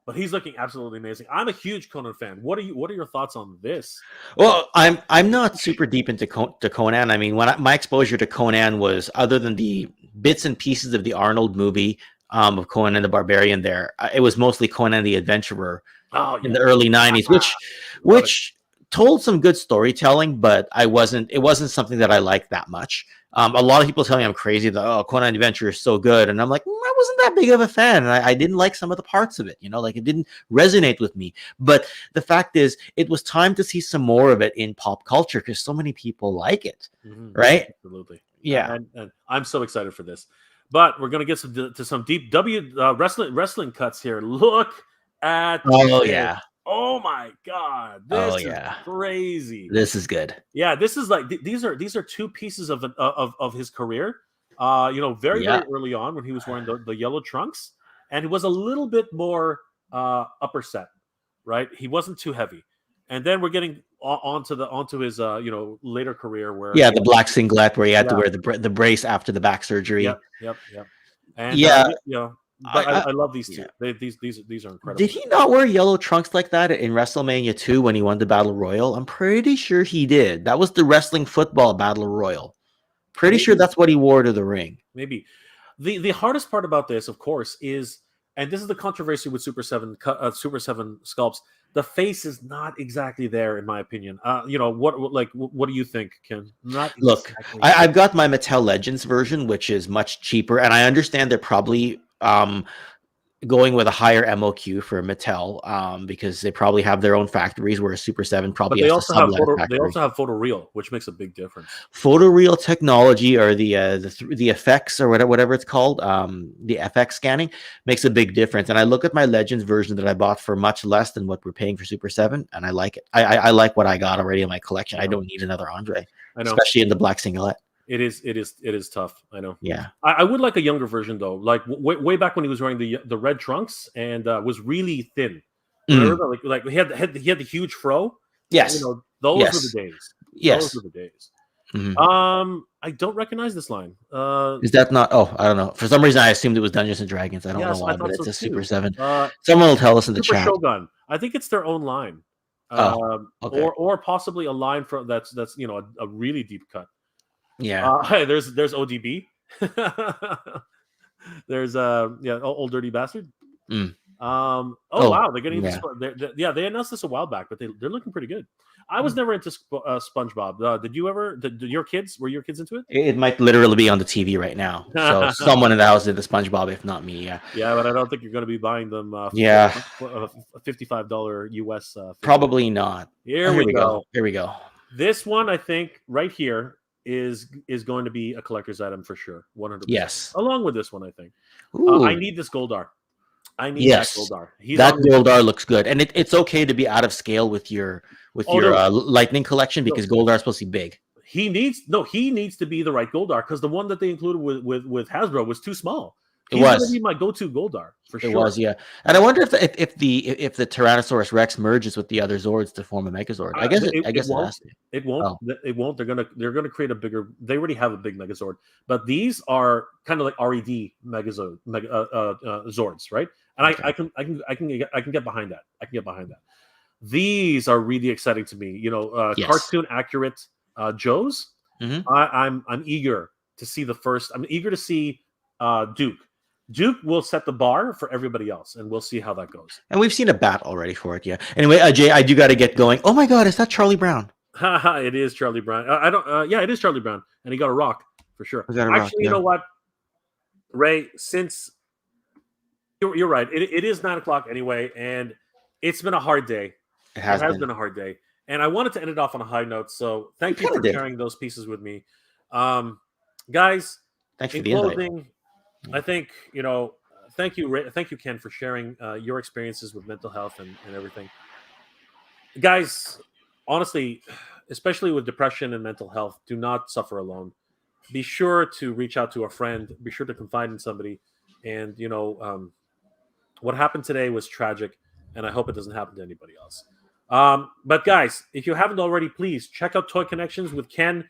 [SPEAKER 1] but he's looking absolutely amazing. I'm a huge Conan fan. What are your thoughts on this?
[SPEAKER 3] Well, I'm not super deep into to Conan. I mean, my exposure to Conan was, other than the bits and pieces of the Arnold movie, of Conan the Barbarian, it was mostly Conan the Adventurer
[SPEAKER 1] Oh
[SPEAKER 3] in
[SPEAKER 1] yeah,
[SPEAKER 3] the early '90s,
[SPEAKER 1] love it.
[SPEAKER 3] which told some good storytelling, but it wasn't something that I liked that much. A lot of people tell me I'm crazy that, oh, Conan the Adventurer is so good, and I'm like, I wasn't that big of a fan, and I didn't like some of the parts of it. Like, it didn't resonate with me. But the fact is, it was time to see some more of it in pop culture because so many people like it, right?
[SPEAKER 1] Absolutely.
[SPEAKER 3] Yeah.
[SPEAKER 1] And I'm so excited for this. But we're gonna get to some deep wrestling cuts here. Look at
[SPEAKER 3] Oh
[SPEAKER 1] this.
[SPEAKER 3] yeah.
[SPEAKER 1] Oh my god,
[SPEAKER 3] Oh
[SPEAKER 1] this is
[SPEAKER 3] yeah.
[SPEAKER 1] crazy.
[SPEAKER 3] This is good.
[SPEAKER 1] Yeah, this is like these are two pieces of his career. Very
[SPEAKER 3] Yeah.
[SPEAKER 1] early on when he was wearing the yellow trunks, and he was a little bit more upper set, right? He wasn't too heavy, and then we're getting onto his later career where
[SPEAKER 3] Yeah, the black singlet where he had to
[SPEAKER 1] yeah,
[SPEAKER 3] wear the brace after the back surgery.
[SPEAKER 1] yep, and
[SPEAKER 3] Yeah.
[SPEAKER 1] but
[SPEAKER 3] I
[SPEAKER 1] I love these two.
[SPEAKER 3] yeah.
[SPEAKER 1] These are incredible.
[SPEAKER 3] Did he not wear yellow trunks like that in WrestleMania 2 when he won the Battle Royal? I'm pretty sure he did. That was the wrestling football Battle Royal. Pretty sure that's what he wore to the ring.
[SPEAKER 1] Maybe. The hardest part about this, of course, is, and this is the controversy with Super 7 sculpts, the face is not exactly there, in my opinion. What do you think, Ken? Not
[SPEAKER 3] Look,
[SPEAKER 1] exactly.
[SPEAKER 3] I've got my Mattel Legends version, which is much cheaper, and I understand they're probably going with a higher MOQ for Mattel, because they probably have their own factories, whereas Super 7
[SPEAKER 1] But
[SPEAKER 3] probably
[SPEAKER 1] they
[SPEAKER 3] has
[SPEAKER 1] also
[SPEAKER 3] a
[SPEAKER 1] have
[SPEAKER 3] sublet factory.
[SPEAKER 1] they also have photoreal, which makes a big difference.
[SPEAKER 3] Photoreal technology, or the effects, or whatever it's called, the FX scanning, makes a big difference. And I look at my Legends version that I bought for much less than what we're paying for Super 7, and I like it. I like what I got already in my collection. I don't need another Andre,
[SPEAKER 1] I know.
[SPEAKER 3] especially in the black singlet.
[SPEAKER 1] It is tough. I know.
[SPEAKER 3] Yeah.
[SPEAKER 1] I would like a younger version though, like way back when he was wearing the red trunks and was really thin. Remember that? Like he had the huge fro.
[SPEAKER 3] Yes.
[SPEAKER 1] Those
[SPEAKER 3] Yes.
[SPEAKER 1] were the days.
[SPEAKER 3] Yes.
[SPEAKER 1] Those were the days.
[SPEAKER 3] Mhm.
[SPEAKER 1] I don't recognize this line.
[SPEAKER 3] Is that not? Oh, I don't know. For some reason, I assumed it was Dungeons and Dragons. I don't know why,
[SPEAKER 1] I
[SPEAKER 3] but
[SPEAKER 1] thought
[SPEAKER 3] it's
[SPEAKER 1] so
[SPEAKER 3] a Super
[SPEAKER 1] too.
[SPEAKER 3] 7. Someone will tell us in the
[SPEAKER 1] Super
[SPEAKER 3] chat.
[SPEAKER 1] Shogun. I think it's their own line.
[SPEAKER 3] Okay.
[SPEAKER 1] Or possibly a line from that's a really deep cut.
[SPEAKER 3] Yeah.
[SPEAKER 1] There's ODB. There's old dirty bastard. Wow, they're getting they announced this a while back, but they're looking pretty good. I was never into SpongeBob. Did you ever? Did your kids? Were your kids into it?
[SPEAKER 3] It might literally be on the TV right now. So someone in the house did the SpongeBob, if not me. Yeah.
[SPEAKER 1] Yeah, but I don't think you're going to be buying them. $55 US.
[SPEAKER 3] Probably not.
[SPEAKER 1] Here we go.
[SPEAKER 3] Here we go.
[SPEAKER 1] This one, I think, right here is going to be a collector's item for sure. 100%.
[SPEAKER 3] Yes.
[SPEAKER 1] Along with this one, I think. I need this Goldar. I need that Goldar.
[SPEAKER 3] That Goldar looks good, and it's okay to be out of scale with your Lightning collection, because Goldar is supposed to be big.
[SPEAKER 1] He needs to be the right Goldar, because the one that they included with Hasbro was too small. He's going to be my go-to Goldar for sure.
[SPEAKER 3] It was, yeah. And I wonder if the Tyrannosaurus Rex merges with the other Zords to form a Megazord. I guess it
[SPEAKER 1] won't.
[SPEAKER 3] has to.
[SPEAKER 1] It won't. Oh. It won't. They're gonna create a bigger. They already have a big Megazord, but these are kind of like RED Megazord Zords, right? And okay. I can get behind that. I can get behind that. These are really exciting to me. Yes. Cartoon accurate Joes.
[SPEAKER 3] Mm-hmm.
[SPEAKER 1] I'm eager to see the first. I'm eager to see Duke. Duke will set the bar for everybody else, and we'll see how that goes.
[SPEAKER 3] And we've seen a bat already for it, yeah. Anyway, Jay, I do got to get going. Oh my God, is that Charlie Brown?
[SPEAKER 1] It is Charlie Brown. I don't. Yeah, it is Charlie Brown, and he got a rock. for sure.
[SPEAKER 3] We gotta rock,
[SPEAKER 1] Actually, you
[SPEAKER 3] yeah.
[SPEAKER 1] know what, Ray? Since you're right, it is 9 o'clock anyway, and it's been a hard day.
[SPEAKER 3] It
[SPEAKER 1] It
[SPEAKER 3] has
[SPEAKER 1] has
[SPEAKER 3] been.
[SPEAKER 1] been a hard day, and I wanted to end it off on a high note. So
[SPEAKER 3] We
[SPEAKER 1] thank you
[SPEAKER 3] kind
[SPEAKER 1] for
[SPEAKER 3] of did.
[SPEAKER 1] sharing those pieces with me, guys.
[SPEAKER 3] Thanks for
[SPEAKER 1] In
[SPEAKER 3] the invite.
[SPEAKER 1] closing, I think thank you, thank you, Ken, for sharing your experiences with mental health and everything, guys. Honestly, especially with depression and mental health, do not suffer alone. Be sure to reach out to a friend. Be sure to confide in somebody, and what happened today was tragic, and I hope it doesn't happen to anybody else. But guys, if you haven't already, please check out Toy Connections with Ken.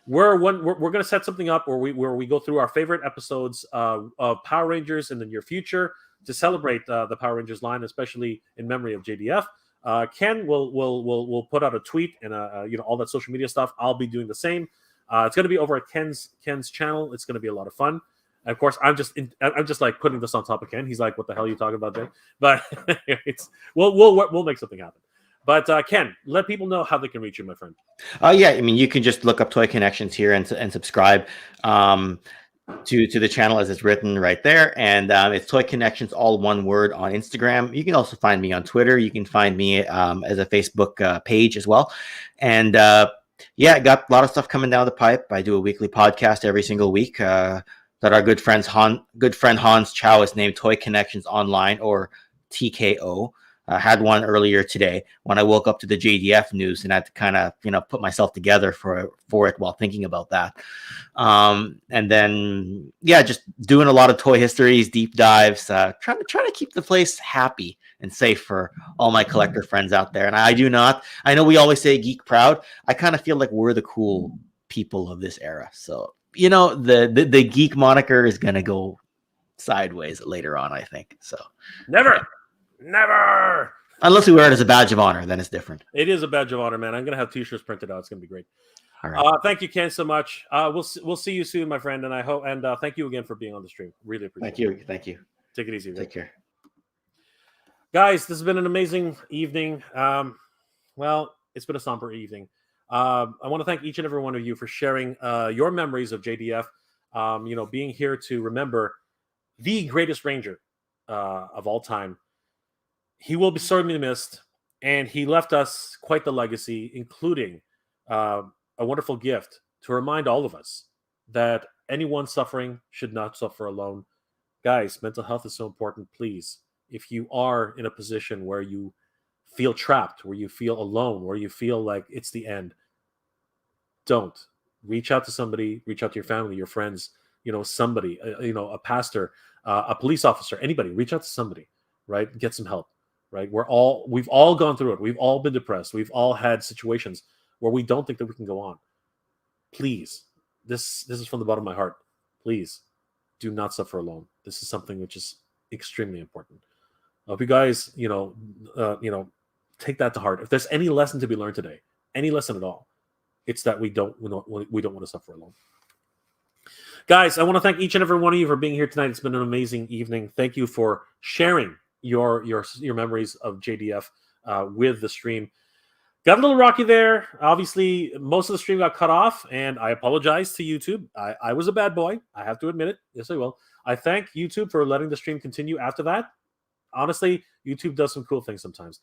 [SPEAKER 1] We're going to set something up where we go through our favorite episodes of Power Rangers in the near future to celebrate the Power Rangers line, especially in memory of JDF. Ken will put out a tweet and all that social media stuff. I'll be doing the same. It's going to be over at Ken's channel. It's going to be a lot of fun. And of course, I'm just like putting this on top of Ken. He's like, "What the hell are you talking about, Jay?" But we'll make something happen. But Ken, let people know how they can reach you, my friend.
[SPEAKER 3] Yeah, I mean, you can just look up Toy Connections here and subscribe to the channel as it's written right there. And it's Toy Connections, all one word, on Instagram. You can also find me on Twitter. You can find me as a Facebook page as well. And yeah, got a lot of stuff coming down the pipe. I do a weekly podcast every single week that our good friend Hans Chow is named Toy Connections Online, or TKO. Had one earlier today when I woke up to the JDF news, and I had to kind of put myself together for it while thinking about that. And then just doing a lot of toy histories, deep dives, trying to keep the place happy and safe for all my collector friends out there. And I know we always say geek proud. I kind of feel like we're the cool people of this era. So the geek moniker is gonna go sideways later on, I think. So
[SPEAKER 1] Never.
[SPEAKER 3] Unless we wear it as a badge of honor, then it's different.
[SPEAKER 1] It is a badge of honor, man. I'm gonna have T-shirts printed out. It's gonna be great.
[SPEAKER 3] All right.
[SPEAKER 1] Thank you, Ken, so much. We'll see you soon, my friend. And I hope thank you again for being on the stream. Really appreciate it.
[SPEAKER 3] Thank you.
[SPEAKER 1] Take it easy. Rick.
[SPEAKER 3] Take care,
[SPEAKER 1] guys. This has been an amazing evening. Well, it's been a somber evening. I want to thank each and every one of you for sharing your memories of JDF. Being here to remember the greatest Ranger of all time. He will be sorely missed, and he left us quite the legacy, including a wonderful gift to remind all of us that anyone suffering should not suffer alone. Guys, mental health is so important. Please, if you are in a position where you feel trapped, where you feel alone, where you feel like it's the end, don't. Reach out to somebody, reach out to your family, your friends, somebody, a pastor, a police officer, anybody. Reach out to somebody, right? Get some help. Right, we've all gone through it. We've all been depressed. We've all had situations where we don't think that we can go on. Please, this is from the bottom of my heart. Please, do not suffer alone. This is something which is extremely important. I hope you guys, take that to heart. If there's any lesson to be learned today, any lesson at all, it's that we don't want to suffer alone. Guys, I want to thank each and every one of you for being here tonight. It's been an amazing evening. Thank you for sharing your memories of JDF with the stream. Got a little rocky there. Obviously, most of the stream got cut off, and I apologize to YouTube. I was a bad boy. I have to admit it. Yes, I will. I thank YouTube for letting the stream continue after that. Honestly, YouTube does some cool things sometimes.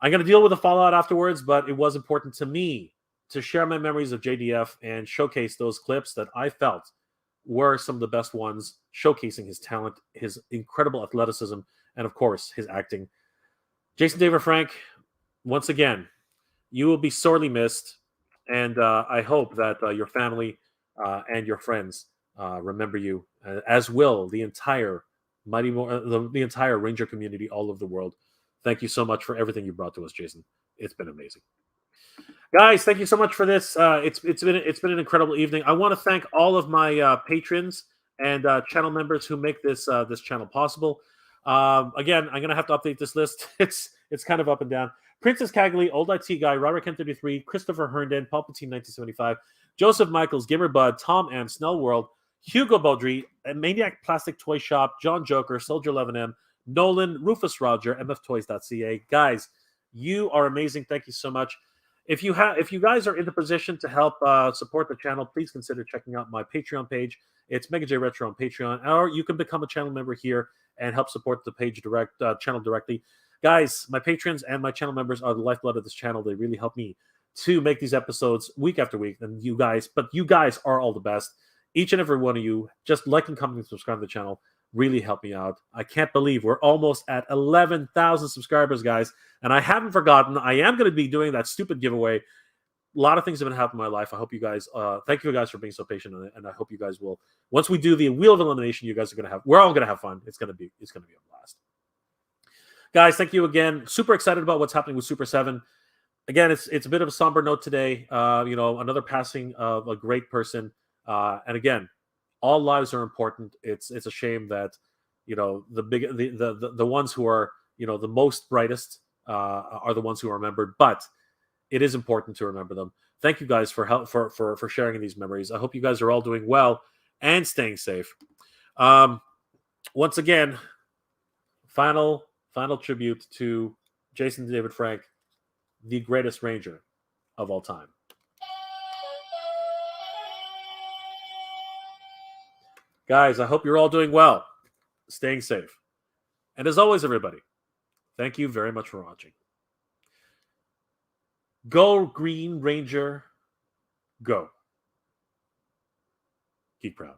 [SPEAKER 1] I'm going to deal with the fallout afterwards, but it was important to me to share my memories of JDF and showcase those clips that I felt were some of the best ones, showcasing his talent, his incredible athleticism, and of course, his acting. Jason David Frank, once again, you will be sorely missed, and I hope that your family and your friends remember you, as will the entire the entire Ranger community all over the world. Thank you so much for everything you brought to us, Jason. It's been amazing, guys. Thank you so much for this. It's been an incredible evening. I want to thank all of my patrons and channel members who make this channel possible. Again, I'm gonna have to update this list. It's kind of up and down. Princess Cagley, Old IT Guy, Robert Ken 33, Christopher Herndon, Palpatine 1975, Joseph Michaels, Gimmer Bud, Tom M, Snell World, Hugo Baudry, Maniac Plastic Toy Shop, John Joker, Soldier 11M, Nolan, Rufus Roger, mftoys.ca. Guys, you are amazing. Thank you so much. if you guys are in the position to help support the channel, please consider checking out my Patreon page. It's Mega J Retro on Patreon, or you can become a channel member here and help support the page channel directly. Guys, my patrons and my channel members are the lifeblood of this channel. They really help me to make these episodes week after week. And you guys are all the best. Each and every one of you, just like and comment and subscribe to the channel, really help me out. I can't believe we're almost at 11,000 subscribers, guys. And I haven't forgotten, I am going to be doing that stupid giveaway. A lot of things have been happening in my life. I hope you guys, thank you guys for being so patient. And I hope you guys will, once we do the Wheel of Elimination, you guys are going to have, we're all going to have fun. It's going to be a blast. Guys, thank you again. Super excited about what's happening with Super 7. Again, it's a bit of a somber note today. Another passing of a great person. And again, all lives are important. It's a shame that the ones who are the most brightest are the ones who are remembered. But it is important to remember them. Thank you guys for sharing in these memories. I hope you guys are all doing well and staying safe. Once again, final tribute to Jason David Frank, the greatest Ranger of all time. Guys, I hope you're all doing well, staying safe. And as always, everybody, thank you very much for watching. Go Green Ranger, go. Geek proud.